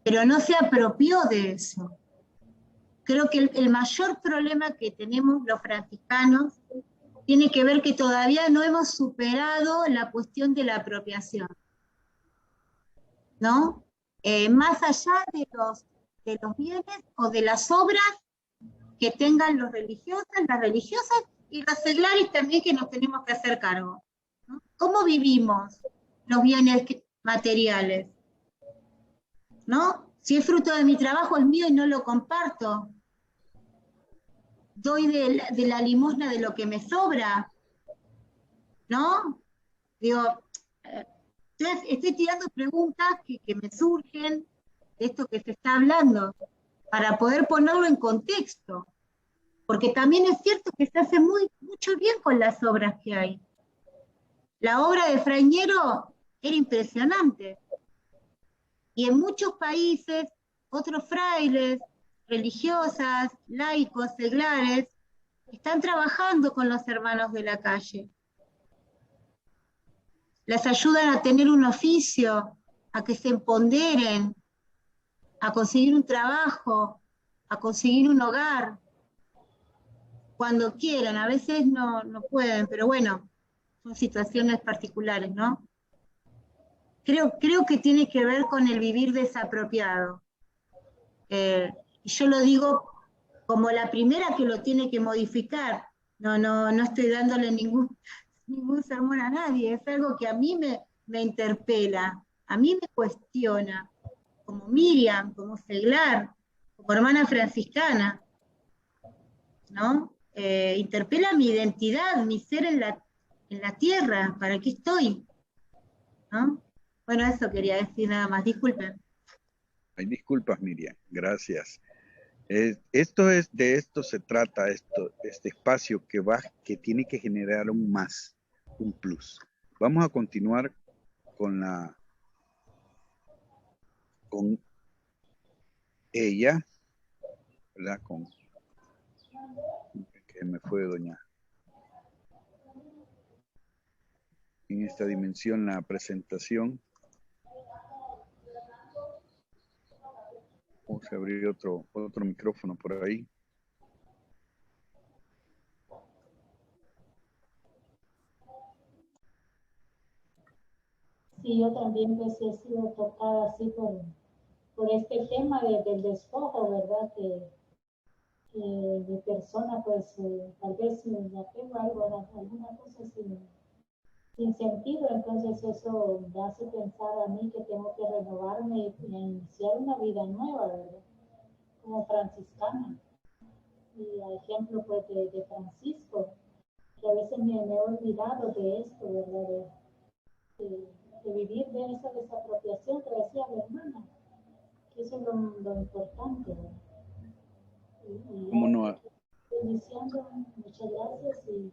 Pero no se apropió de eso. Creo que el mayor problema que tenemos los franciscanos tiene que ver que todavía no hemos superado la cuestión de la apropiación, ¿no? Más allá de los bienes o de las obras que tengan los religiosos, las religiosas y los seglares también, que nos tenemos que hacer cargo, ¿no? ¿Cómo vivimos los bienes materiales? ¿No? Si es fruto de mi trabajo, es mío y no lo comparto. Doy de la limosna de lo que me sobra, ¿no? Digo, estoy tirando preguntas que me surgen de esto que se está hablando, para poder ponerlo en contexto. Porque también es cierto que se hace mucho bien con las obras que hay. La obra de Fray Ñero era impresionante. Y en muchos países, otros frailes, religiosas, laicos, seglares, están trabajando con los hermanos de la calle. Las ayudan a tener un oficio, a que se empoderen, a conseguir un trabajo, a conseguir un hogar, cuando quieran. A veces no pueden, pero bueno, son situaciones particulares, ¿no? Creo que tiene que ver con el vivir desapropiado. Y yo lo digo como la primera que lo tiene que modificar. No estoy dándole ningún sermón a nadie, es algo que a mí me interpela, a mí me cuestiona, como Miriam, como seglar, como hermana franciscana, ¿no? Interpela mi identidad, mi ser en la tierra, ¿para qué estoy? ¿No? Bueno, eso quería decir nada más, disculpen. Ay, disculpas, Miriam, gracias. De esto se trata, este espacio que tiene que generar aún más, un plus. Vamos a continuar con ella, ¿verdad? Que me fue doña. En esta dimensión, la presentación. Vamos a abrir otro micrófono por ahí. Sí, yo también pues he sido tocada así por este tema del despojo, ¿verdad? Que mi persona pues tal vez me apego a algo, a alguna cosa sin sentido, entonces eso me hace pensar a mí que tengo que renovarme y iniciar una vida nueva, ¿verdad? Como franciscana. Y a ejemplo pues de Francisco, que a veces me he olvidado de esto, ¿verdad? De vivir de esa desapropiación que decía mi hermana, que eso es lo importante, ¿verdad? ¿Cómo no? Iniciando, muchas gracias y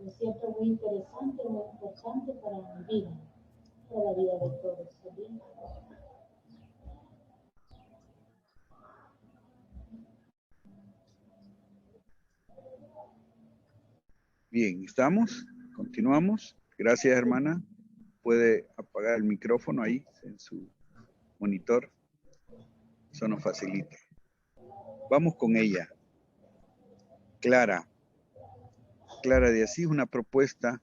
lo siento muy interesante, muy importante para mi vida, para la vida de todos. ¿Sí? Bien, ¿estamos? Continuamos. Gracias, hermana. Puede apagar el micrófono ahí en su monitor. Eso nos facilita. Vamos con ella. Clara de Asís, una propuesta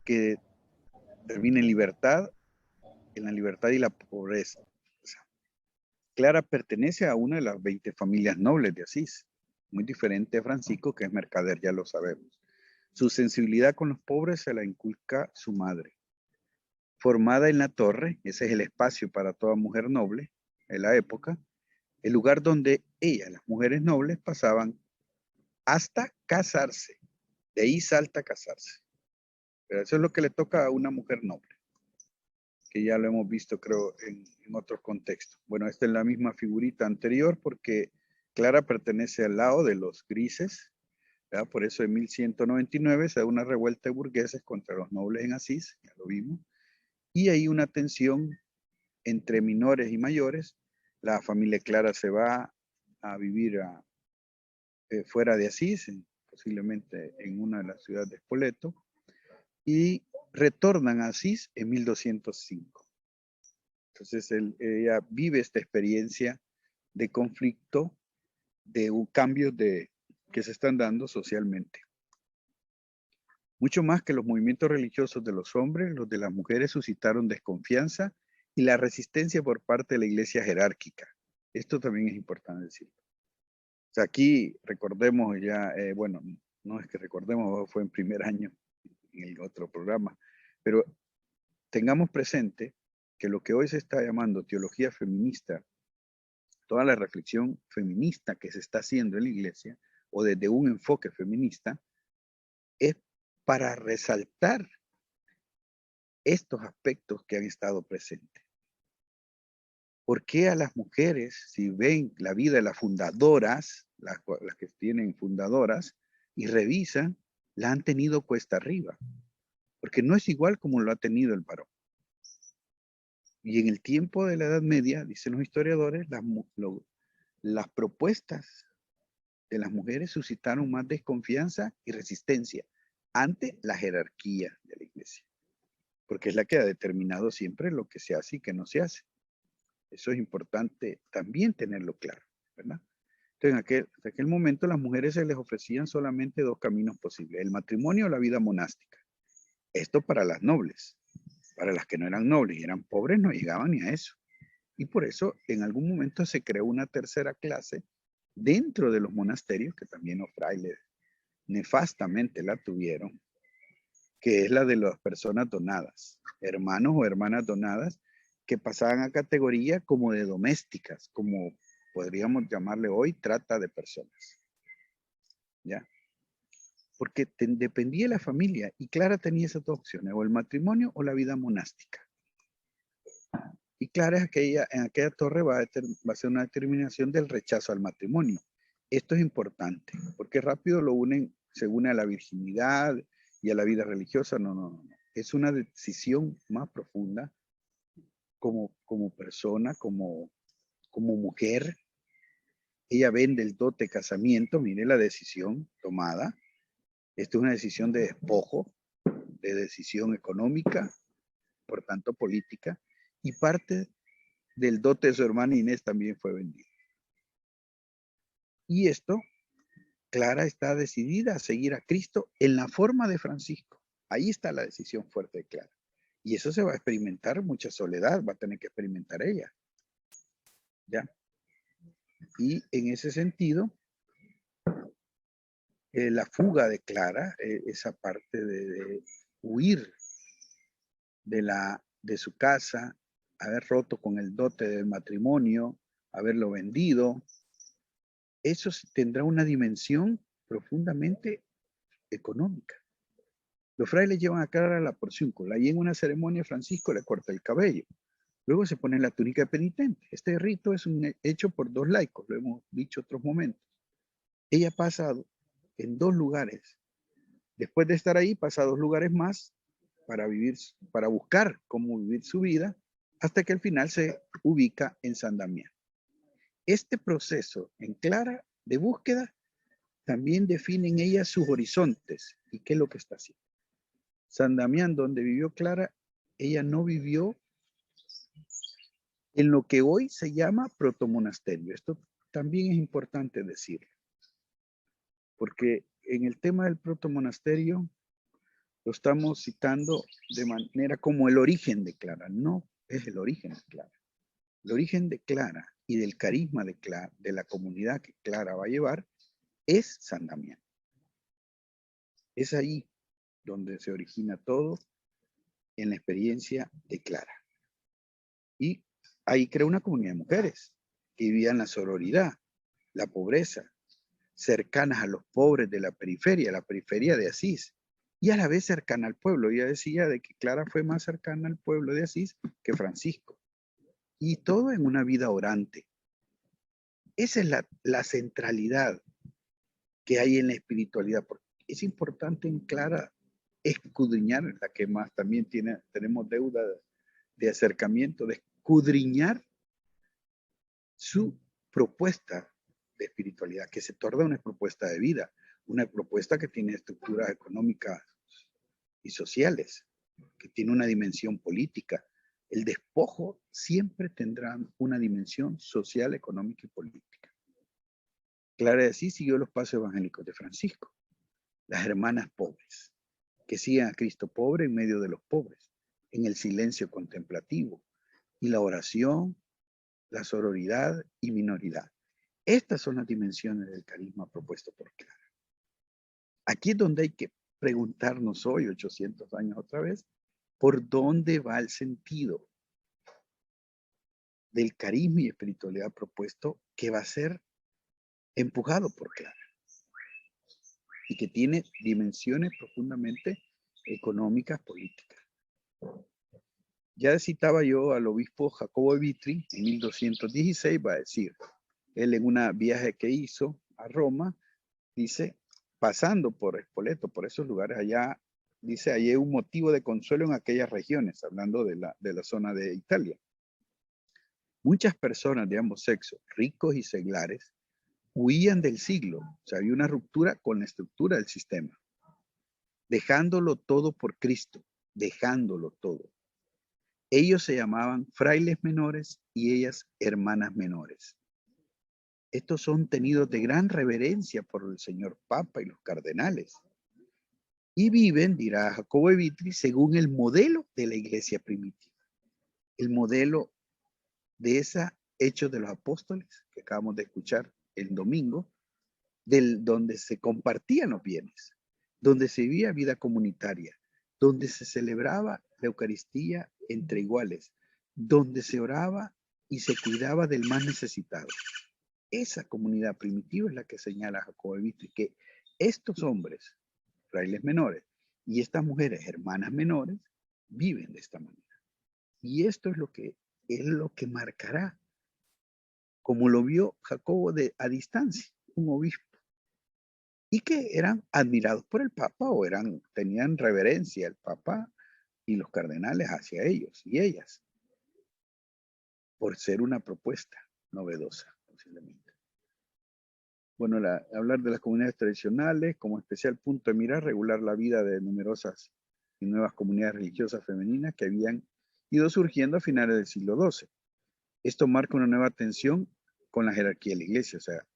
que termina en la libertad y la pobreza. Clara pertenece a una de las 20 familias nobles de Asís, muy diferente a Francisco, que es mercader, ya lo sabemos. Su sensibilidad con los pobres se la inculca su madre. Formada en la torre, ese es el espacio para toda mujer noble en la época, el lugar donde las mujeres nobles, pasaban hasta casarse. De ahí salta a casarse. Pero eso es lo que le toca a una mujer noble, que ya lo hemos visto, creo, en otros contextos. Bueno, esta es la misma figurita anterior porque Clara pertenece al lado de los grises, ¿verdad? Por eso en 1199 se da una revuelta de burgueses contra los nobles en Asís, ya lo vimos, y hay una tensión entre menores y mayores. La familia Clara se va a vivir fuera de Asís, posiblemente en una de las ciudades de Spoleto, y retornan a Asís en 1205. Entonces ella vive esta experiencia de conflicto, de un cambio que se están dando socialmente. Mucho más que los movimientos religiosos de los hombres, los de las mujeres suscitaron desconfianza y la resistencia por parte de la iglesia jerárquica. Esto también es importante decirlo. O sea, aquí recordemos ya, bueno, no es que recordemos, fue en primer año en el otro programa, pero tengamos presente que lo que hoy se está llamando teología feminista, toda la reflexión feminista que se está haciendo en la iglesia, o desde un enfoque feminista, es para resaltar estos aspectos que han estado presentes. ¿Por qué a las mujeres, si ven la vida de las fundadoras, las que tienen fundadoras, y revisan, la han tenido cuesta arriba? Porque no es igual como lo ha tenido el varón. Y en el tiempo de la Edad Media, dicen los historiadores, las propuestas de las mujeres suscitaron más desconfianza y resistencia ante la jerarquía de la iglesia. Porque es la que ha determinado siempre lo que se hace y que no se hace. Eso es importante también tenerlo claro, ¿verdad? Entonces, en aquel momento las mujeres se les ofrecían solamente dos caminos posibles, el matrimonio o la vida monástica. Esto para las nobles. Para las que no eran nobles y eran pobres no llegaban ni a eso. Y por eso en algún momento se creó una tercera clase dentro de los monasterios, que también los frailes nefastamente la tuvieron, que es la de las personas donadas, hermanos o hermanas donadas, que pasaban a categoría como de domésticas, como podríamos llamarle hoy trata de personas. ¿Ya? Porque dependía de la familia y Clara tenía esas dos opciones, o el matrimonio o la vida monástica. Y Clara en aquella torre va a ser una determinación del rechazo al matrimonio. Esto es importante, porque rápido se une a la virginidad y a la vida religiosa. No. Es una decisión más profunda como persona, como mujer. Ella vende el dote casamiento, mire la decisión tomada. Esto es una decisión de despojo, de decisión económica, por tanto política, y parte del dote de su hermana Inés también fue vendido. Y esto, Clara está decidida a seguir a Cristo en la forma de Francisco. Ahí está la decisión fuerte de Clara. Y eso se va a experimentar mucha soledad, va a tener que experimentar ella. ¿Ya? Y en ese sentido, la fuga de Clara, esa parte de huir de su casa, haber roto con el dote del matrimonio, haberlo vendido, eso tendrá una dimensión profundamente económica. Los frailes llevan a Clara la porciúncula y en una ceremonia Francisco le corta el cabello. Luego se pone la túnica de penitente. Este rito es hecho por dos laicos, lo hemos dicho en otros momentos. Ella pasa en dos lugares. Después de estar ahí, pasa a dos lugares más para buscar cómo vivir su vida, hasta que al final se ubica en San Damián. Este proceso en Clara de búsqueda también define en ella sus horizontes y qué es lo que está haciendo. San Damián, donde vivió Clara, ella no vivió en lo que hoy se llama protomonasterio. Esto también es importante decirlo, porque en el tema del protomonasterio lo estamos citando de manera como el origen de Clara. No es el origen de Clara. El origen de Clara y del carisma de Clara, de la comunidad que Clara va a llevar, es San Damián. Es ahí donde se origina todo en la experiencia de Clara. Y ahí creó una comunidad de mujeres que vivían la sororidad, la pobreza, cercanas a los pobres de la periferia de Asís, y a la vez cercana al pueblo. Ella decía de que Clara fue más cercana al pueblo de Asís que Francisco. Y todo en una vida orante. Esa es la centralidad que hay en la espiritualidad. Porque es importante en Clara escudriñar, la que más también tenemos deuda de acercamiento, de escudriñar su propuesta de espiritualidad, que se torna una propuesta de vida, una propuesta que tiene estructuras económicas y sociales, que tiene una dimensión política. El despojo siempre tendrá una dimensión social, económica y política. Clara de Asís siguió los pasos evangélicos de Francisco, las hermanas pobres, que siguen a Cristo pobre en medio de los pobres, en el silencio contemplativo y la oración, la sororidad y minoridad. Estas son las dimensiones del carisma propuesto por Clara. Aquí es donde hay que preguntarnos hoy, 800 años otra vez, ¿por dónde va el sentido? del carisma y espiritualidad propuesto que va a ser empujado por Clara y que tiene dimensiones profundamente económicas, políticas. Ya citaba yo al obispo Jacobo de Vitri en 1216, va a decir, él en un viaje que hizo a Roma, dice, pasando por Spoleto, por esos lugares allá, dice, hay un motivo de consuelo en aquellas regiones, hablando de la zona de Italia. Muchas personas de ambos sexos, ricos y seglares, huían del siglo, o sea, había una ruptura con la estructura del sistema, dejándolo todo por Cristo, dejándolo todo. Ellos se llamaban frailes menores y ellas hermanas menores. Estos son tenidos de gran reverencia por el señor Papa y los cardenales. Y viven, dirá Jacobo de Vitri, según el modelo de la iglesia primitiva. El modelo de esa Hechos de los Apóstoles, que acabamos de escuchar el domingo, donde se compartían los bienes, donde se vivía vida comunitaria, donde se celebraba la Eucaristía entre iguales, donde se oraba y se cuidaba del más necesitado. Esa comunidad primitiva es la que señala Jacobo de Vitri, que estos hombres, frailes menores, y estas mujeres, hermanas menores, viven de esta manera. Y esto es lo que marcará, como lo vio Jacobo a distancia, un obispo, y que eran admirados por el Papa o tenían reverencia el Papa y los cardenales hacia ellos y ellas, por ser una propuesta novedosa, posiblemente. Bueno, hablar de las comunidades tradicionales como especial punto de mira, regular la vida de numerosas y nuevas comunidades religiosas femeninas que habían ido surgiendo a finales del siglo XII. Esto marca una nueva tensión con la jerarquía de la iglesia, o sea,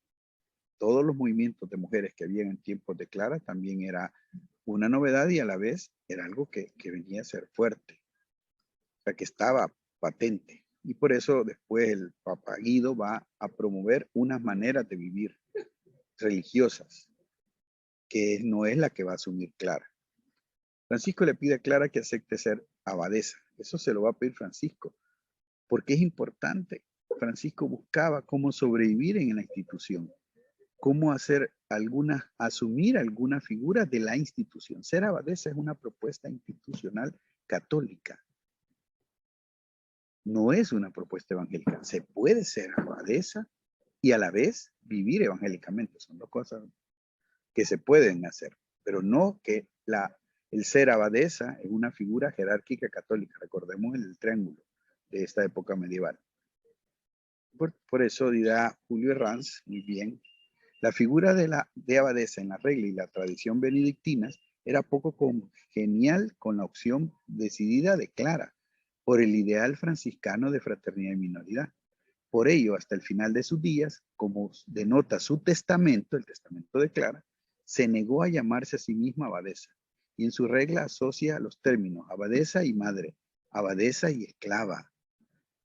todos los movimientos de mujeres que habían en tiempos de Clara también era una novedad y a la vez era algo que venía a ser fuerte, o sea, que estaba patente. Y por eso después el Papa Guido va a promover unas maneras de vivir religiosas, que no es la que va a asumir Clara. Francisco le pide a Clara que acepte ser abadesa. Eso se lo va a pedir Francisco, porque es importante. Francisco buscaba cómo sobrevivir en la institución, cómo asumir alguna figura de la institución. Ser abadesa es una propuesta institucional católica. No es una propuesta evangélica. Se puede ser abadesa y a la vez vivir evangélicamente. Son dos cosas que se pueden hacer, pero no que el ser abadesa es una figura jerárquica católica. Recordemos el triángulo de esta época medieval. Por eso dirá Julio Herranz, muy bien, la figura de abadesa en la regla y la tradición benedictinas era poco congenial con la opción decidida de Clara por el ideal franciscano de fraternidad y minoridad. Por ello, hasta el final de sus días, como denota su testamento, el testamento de Clara, se negó a llamarse a sí misma abadesa y en su regla asocia los términos abadesa y madre, abadesa y esclava,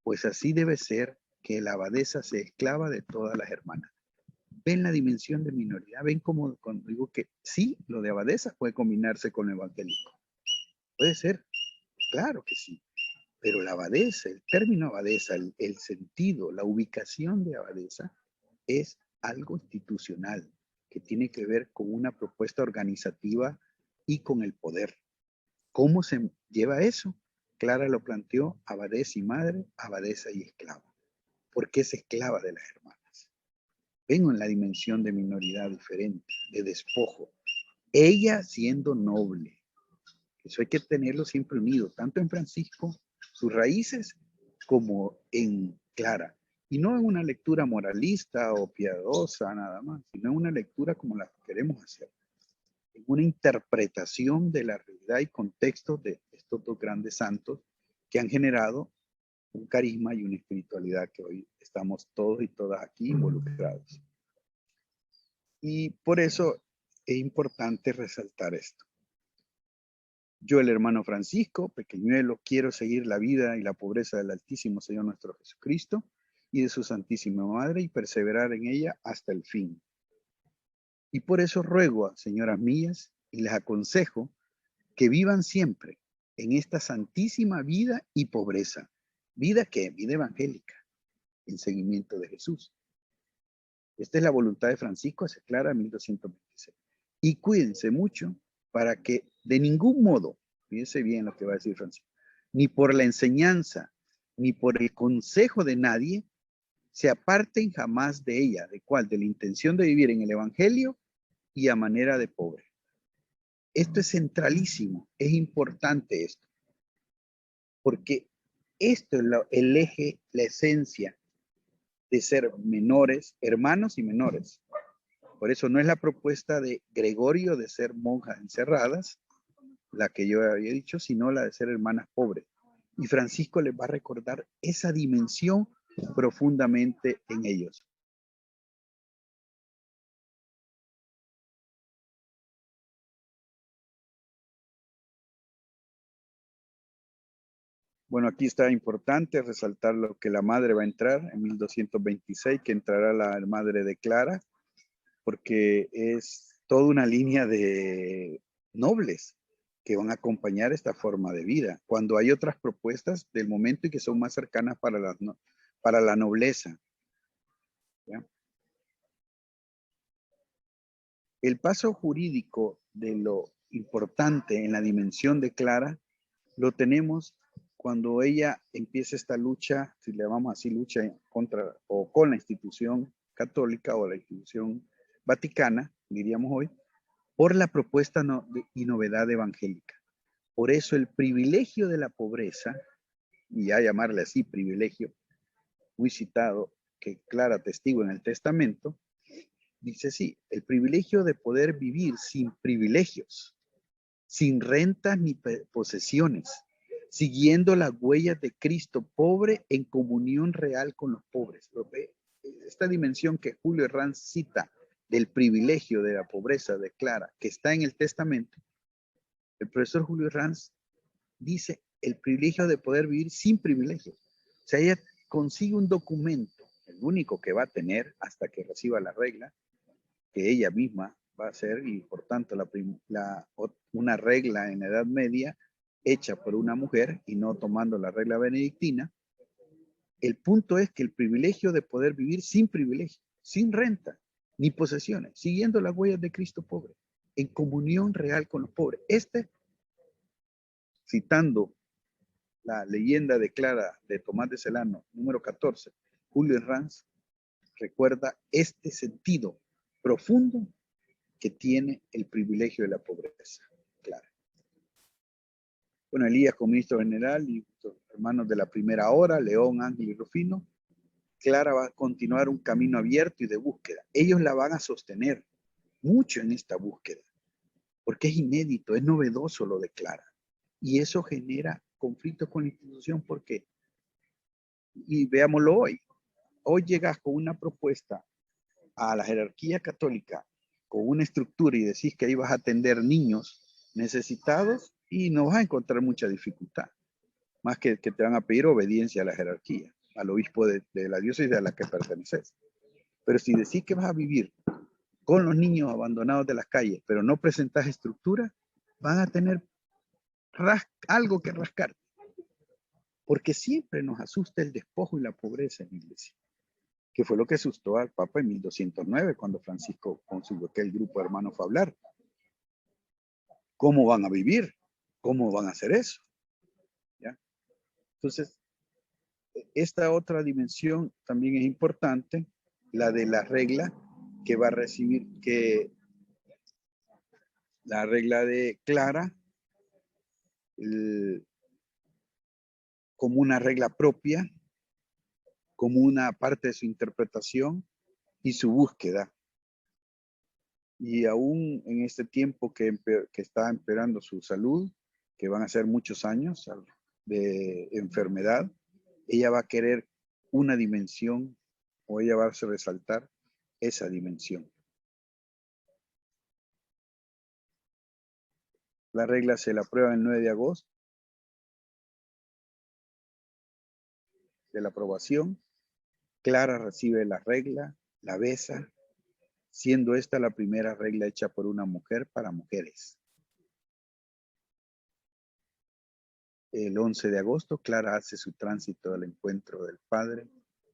pues así debe ser que la abadesa sea esclava de todas las hermanas. Ven la dimensión de minoridad, ven como cuando digo que sí, lo de abadesa puede combinarse con lo evangélico. Puede ser, claro que sí, pero la abadesa, el término abadesa, el sentido, la ubicación de abadesa es algo institucional que tiene que ver con una propuesta organizativa y con el poder. ¿Cómo se lleva eso? Clara lo planteó, abadesa y madre, abadesa y esclava. Porque es esclava de las hermanas. Vengo en la dimensión de minoridad diferente, de despojo. Ella siendo noble. Eso hay que tenerlo siempre unido, tanto en Francisco, sus raíces, como en Clara. Y no en una lectura moralista o piadosa nada más, sino en una lectura como la que queremos hacer. En una interpretación de la realidad y contexto de estos dos grandes santos que han generado un carisma y una espiritualidad que hoy estamos todos y todas aquí involucrados. Y por eso es importante resaltar esto. Yo, el hermano Francisco, pequeñuelo, quiero seguir la vida y la pobreza del Altísimo Señor nuestro Jesucristo y de su Santísima Madre y perseverar en ella hasta el fin. Y por eso ruego a señoras mías y les aconsejo que vivan siempre en esta santísima vida y pobreza. ¿Vida qué? Vida evangélica. en seguimiento de Jesús. Esta es la voluntad de Francisco, hacia Clara, 1226. Y cuídense mucho para que de ningún modo, fíjense bien lo que va a decir Francisco, ni por la enseñanza, ni por el consejo de nadie, se aparten jamás de ella. ¿De cuál? De la intención de vivir en el Evangelio y a manera de pobre. Esto es centralísimo, es importante esto, porque esto es el eje, la esencia de ser menores, hermanos y menores. Por eso no es la propuesta de Gregorio de ser monjas encerradas, la que yo había dicho, sino la de ser hermanas pobres. Y Francisco les va a recordar esa dimensión profundamente en ellos. Bueno, aquí está importante resaltar lo que la madre va a entrar en 1226, que entrará la madre de Clara, porque es toda una línea de nobles que van a acompañar esta forma de vida, cuando hay otras propuestas del momento y que son más cercanas para la nobleza. ¿Ya? El paso jurídico de lo importante en la dimensión de Clara lo tenemos cuando ella empieza esta lucha, si le llamamos así, lucha contra o con la institución católica o la institución vaticana, diríamos hoy, por la propuesta y novedad evangélica. Por eso el privilegio de la pobreza, y ya llamarle así privilegio, muy citado, que Clara testigo en el testamento, dice sí, el privilegio de poder vivir sin privilegios, sin rentas ni posesiones, siguiendo las huellas de Cristo, pobre en comunión real con los pobres. Esta dimensión que Julio Herranz cita del privilegio de la pobreza de Clara, que está en el testamento, el profesor Julio Herranz dice el privilegio de poder vivir sin privilegios. O sea, ella consigue un documento, el único que va a tener hasta que reciba la regla, que ella misma va a hacer, y por tanto una regla en la Edad Media hecha por una mujer y no tomando la regla benedictina. El punto es que el privilegio de poder vivir sin privilegio, sin renta, ni posesiones, siguiendo las huellas de Cristo pobre, en comunión real con los pobres. Citando la leyenda de Clara de Tomás de Celano, número 14, Julio Herranz recuerda este sentido profundo que tiene el privilegio de la pobreza. Claro. Bueno, Elías como ministro general y los hermanos de la primera hora, León, Ángel y Rufino, Clara va a continuar un camino abierto y de búsqueda. Ellos la van a sostener mucho en esta búsqueda, porque es inédito, es novedoso lo de Clara. Y eso genera conflictos con la institución, porque, y veámoslo hoy, hoy llegas con una propuesta a la jerarquía católica, con una estructura y decís que ahí vas a atender niños necesitados y no vas a encontrar mucha dificultad, más que te van a pedir obediencia a la jerarquía, al obispo de la diócesis a la que perteneces. Pero si decís que vas a vivir con los niños abandonados de las calles, pero no presentas estructura, van a tener algo que rascar, porque siempre nos asusta el despojo y la pobreza en la iglesia, que fue lo que asustó al Papa en 1209, cuando Francisco consiguió que el grupo de hermanos fue a hablar. ¿Cómo van a vivir? ¿Cómo van a hacer eso? ¿Ya? Entonces, esta otra dimensión también es importante, la de la regla que va a recibir, que la regla de Clara, como una regla propia, como una parte de su interpretación y su búsqueda. Y aún en este tiempo que está empeorando su salud, que van a ser muchos años de enfermedad, ella va a querer una dimensión, o ella va a resaltar esa dimensión. La regla se la aprueba el 9 de agosto. De la aprobación, Clara recibe la regla, la besa, siendo esta la primera regla hecha por una mujer para mujeres. El 11 de agosto, Clara hace su tránsito al encuentro del Padre,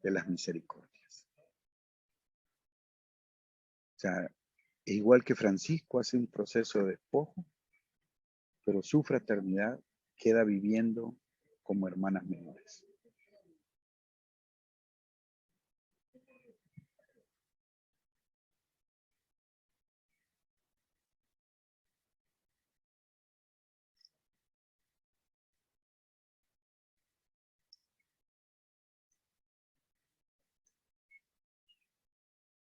de las misericordias. O sea, igual que Francisco hace un proceso de despojo, pero su fraternidad queda viviendo como hermanas menores.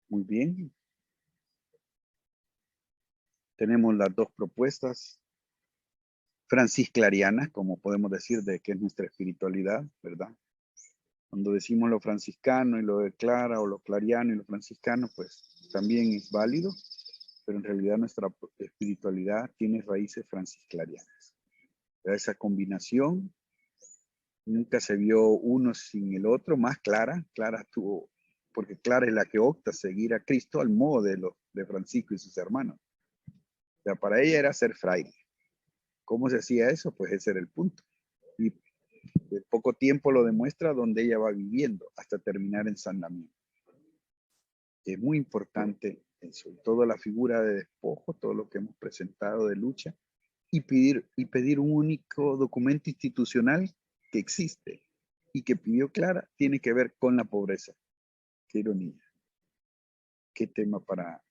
Muy bien. Tenemos las dos propuestas francisclarianas, como podemos decir, de que es nuestra espiritualidad, ¿verdad? Cuando decimos lo franciscano y lo de Clara, o lo clariano y lo franciscano, pues también es válido, pero en realidad nuestra espiritualidad tiene raíces francisclarianas. Esa combinación nunca se vio uno sin el otro, más Clara. Clara tuvo, porque Clara es la que opta a seguir a Cristo al modo de Francisco y sus hermanos. O sea, para ella era ser fraile. ¿Cómo se hacía eso? Pues ese era el punto. Y de poco tiempo lo demuestra donde ella va viviendo hasta terminar en San Damián. Es muy importante eso, toda la figura de despojo, todo lo que hemos presentado de lucha, y pedir un único documento institucional que existe y que pidió Clara, tiene que ver con la pobreza. Qué ironía. Qué tema para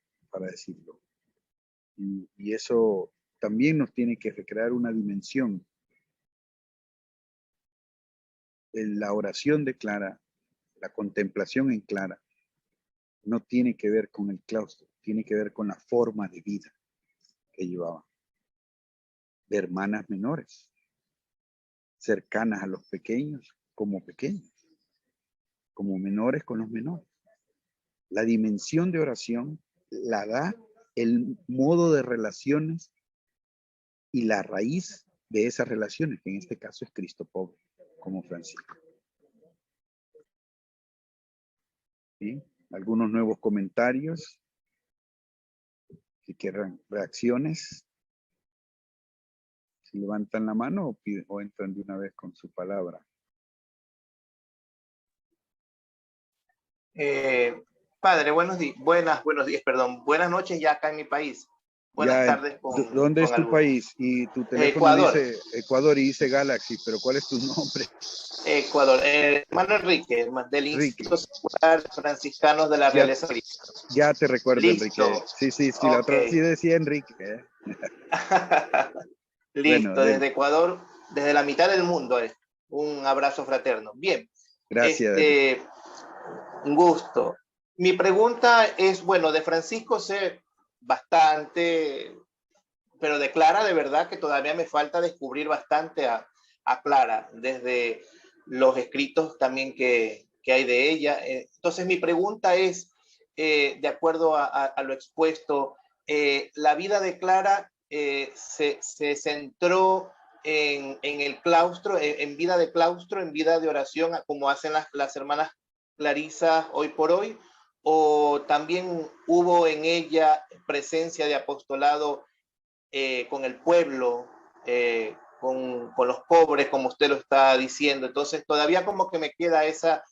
decirlo. Y eso también nos tiene que recrear una dimensión. La oración de Clara, la contemplación en Clara, no tiene que ver con el claustro, tiene que ver con la forma de vida que llevaba. De hermanas menores, cercanas a los pequeños, como menores con los menores. La dimensión de oración la da el modo de relaciones y la raíz de esas relaciones, que en este caso es Cristo pobre, como Francisco. ¿Sí? Algunos nuevos comentarios que quieran reacciones. Si levantan la mano o entran de una vez con su palabra. Padre, buenos días, perdón. Buenas noches ya acá en mi país. Buenas tardes ¿Dónde es tu país? Y tu teléfono Ecuador. Dice Ecuador y dice Galaxy, pero ¿cuál es tu nombre? Ecuador. Hermano Enrique, del Instituto Secular Franciscanos de la Realeza. Ya te recuerdo, Listo. Enrique. Sí, okay. La otra sí decía Enrique. Listo, bueno, desde Ecuador, desde la mitad del mundo. Un abrazo fraterno. Bien. Gracias. Un gusto. Mi pregunta es, bueno, de Francisco sé bastante, pero de Clara de verdad que todavía me falta descubrir bastante a Clara, desde los escritos también que hay de ella. Entonces mi pregunta es, de acuerdo a lo expuesto, la vida de Clara se centró en el claustro, en vida de claustro, en vida de oración, como hacen las hermanas Clarisa hoy por hoy, o también hubo en ella presencia de apostolado con el pueblo, con los pobres, como usted lo está diciendo. Entonces todavía como que me queda esa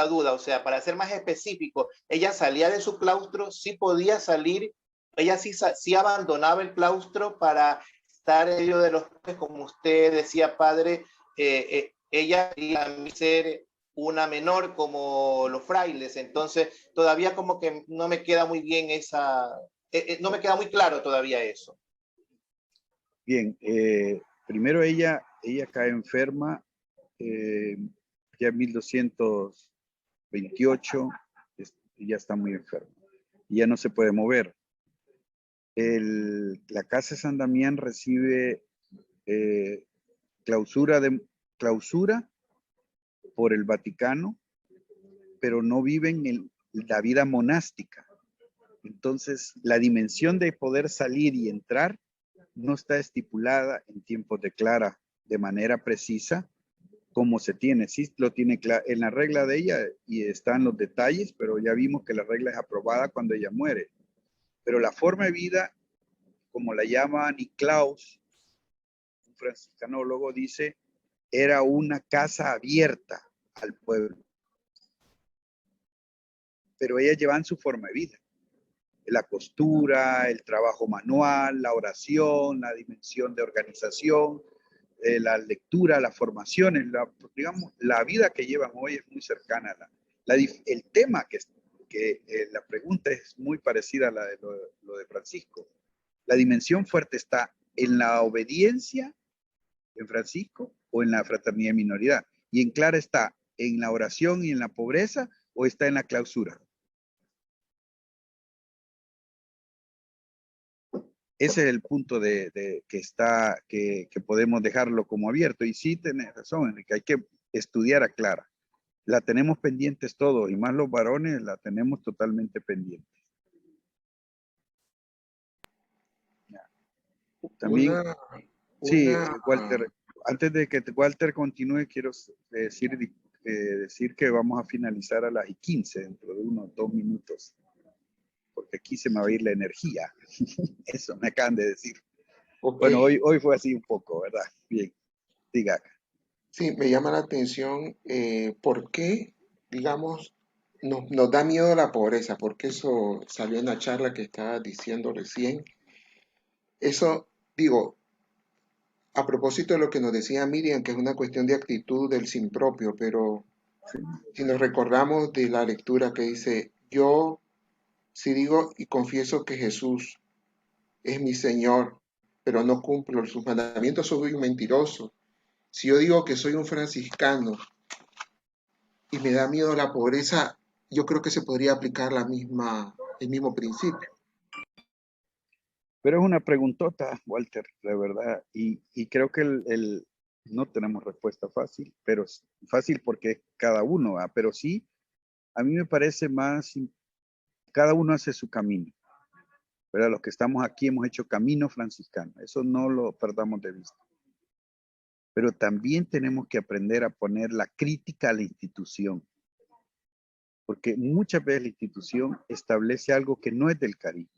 duda. O sea, para ser más específico, ella salía de su claustro, sí podía salir, ella sí abandonaba el claustro para estar en medio de los pobres, como usted decía, padre. Ella iba a ser una menor como los frailes. Entonces todavía como que no me queda muy bien no me queda muy claro todavía eso. Bien, primero ella cae enferma ya en 1228, ya está muy enferma, ya no se puede mover. La casa de San Damián recibe clausura por el Vaticano, pero no viven la vida monástica. Entonces, la dimensión de poder salir y entrar no está estipulada en tiempos de Clara de manera precisa como se tiene. Sí lo tiene en la regla de ella y están los detalles, pero ya vimos que la regla es aprobada cuando ella muere. Pero la forma de vida, como la llama Nicklaus, un franciscanólogo, dice, era una casa abierta al pueblo. pero ellas llevan su forma de vida. La costura, el trabajo manual, la oración, la dimensión de organización, la lectura, las formaciones, digamos, la vida que llevan hoy es muy cercana a el tema la pregunta es muy parecida a la de lo de Francisco. La dimensión fuerte está en la obediencia en Francisco o en la fraternidad y minoridad. Y en Clara está en la oración y en la pobreza o está en la clausura. Ese es el punto que podemos dejarlo como abierto. Y sí tenés razón, Enrique, hay que estudiar a Clara. La tenemos pendientes todos, y más los varones la tenemos totalmente pendiente. También, sí, Walter, antes de que Walter continúe, quiero decir que vamos a finalizar a las 15, dentro de unos 2 minutos, porque aquí se me va a ir la energía. Eso me acaban de decir. Okay. Bueno, hoy fue así un poco, ¿verdad? Bien, diga. Sí, me llama la atención por qué, digamos, nos da miedo la pobreza, porque eso salió en la charla que estaba diciendo recién. Eso, digo, a propósito de lo que nos decía Miriam, que es una cuestión de actitud del sin propio, pero si nos recordamos de la lectura que dice, yo si digo y confieso que Jesús es mi Señor, pero no cumplo sus mandamientos, soy un mentiroso. Si yo digo que soy un franciscano y me da miedo la pobreza, yo creo que se podría aplicar el mismo principio. Pero es una preguntota, Walter, de verdad, y creo que no tenemos respuesta fácil, pero fácil porque cada uno, ¿verdad? Pero sí, a mí me parece más, cada uno hace su camino, ¿verdad? Los que estamos aquí hemos hecho camino franciscano, eso no lo perdamos de vista. Pero también tenemos que aprender a poner la crítica a la institución, porque muchas veces la institución establece algo que no es del Caribe.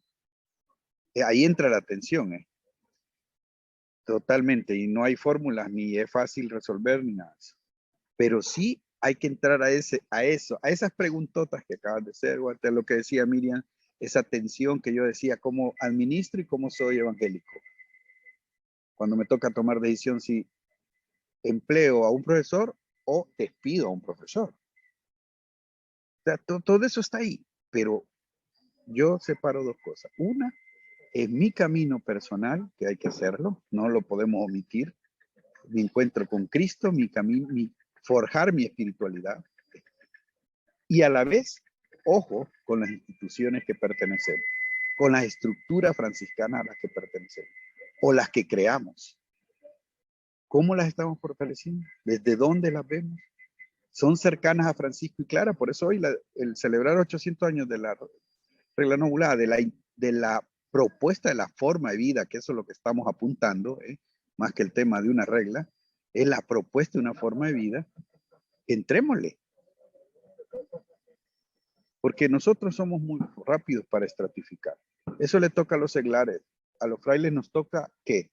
Ahí entra la tensión, Totalmente, y no hay fórmulas, ni es fácil resolver, ni nada de eso. Pero sí hay que entrar a esas preguntotas que acabas de hacer, Walter, lo que decía Miriam, esa tensión que yo decía, cómo administro y cómo soy evangélico. Cuando me toca tomar decisión si empleo a un profesor o despido a un profesor. O sea, todo eso está ahí, pero yo separo dos cosas. Una, es mi camino personal, que hay que hacerlo, no lo podemos omitir. Mi encuentro con Cristo, mi camino, forjar mi espiritualidad. Y a la vez, ojo, con las instituciones que pertenecemos, con las estructuras franciscanas a las que pertenecemos, o las que creamos. ¿Cómo las estamos fortaleciendo? ¿Desde dónde las vemos? Son cercanas a Francisco y Clara, por eso hoy el celebrar 800 años de la regla nobulada, de la propuesta de la forma de vida, que eso es lo que estamos apuntando, más que el tema de una regla, es la propuesta de una forma de vida. Entrémosle. Porque nosotros somos muy rápidos para estratificar. Eso le toca a los seglares. A los frailes nos toca, ¿qué?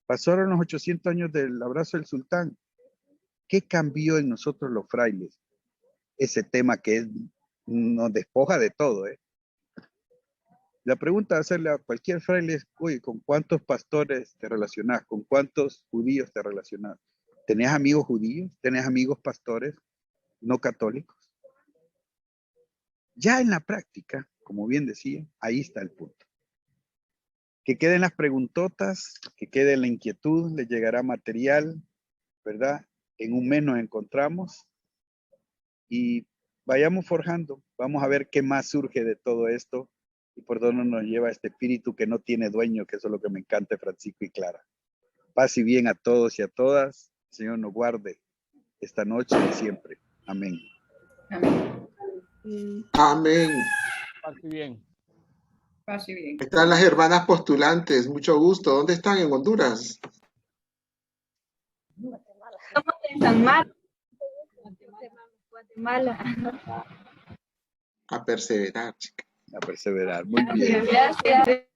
Pasaron los 800 años del abrazo del sultán. ¿Qué cambió en nosotros los frailes? Ese tema que nos despoja de todo, La pregunta de hacerle a cualquier fraile es, oye, ¿con cuántos pastores te relacionás? ¿Con cuántos judíos te relacionás? ¿Tenés amigos judíos? ¿Tenés amigos pastores no católicos? Ya en la práctica, como bien decía, ahí está el punto. Que queden las preguntotas, que quede la inquietud, les llegará material, ¿verdad? En un mes nos encontramos y vayamos forjando. Vamos a ver qué más surge de todo esto y por dónde nos lleva este espíritu que no tiene dueño, que eso es lo que me encanta de Francisco y Clara. Paz y bien a todos y a todas. El Señor nos guarde esta noche y siempre. Amén. Amén. Amén. Paz y bien. Paz y bien. Están las hermanas postulantes, mucho gusto. ¿Dónde están? ¿En Honduras? Estamos en San Marcos, Guatemala. A perseverar, chica. A perseverar. Muy bien. Gracias.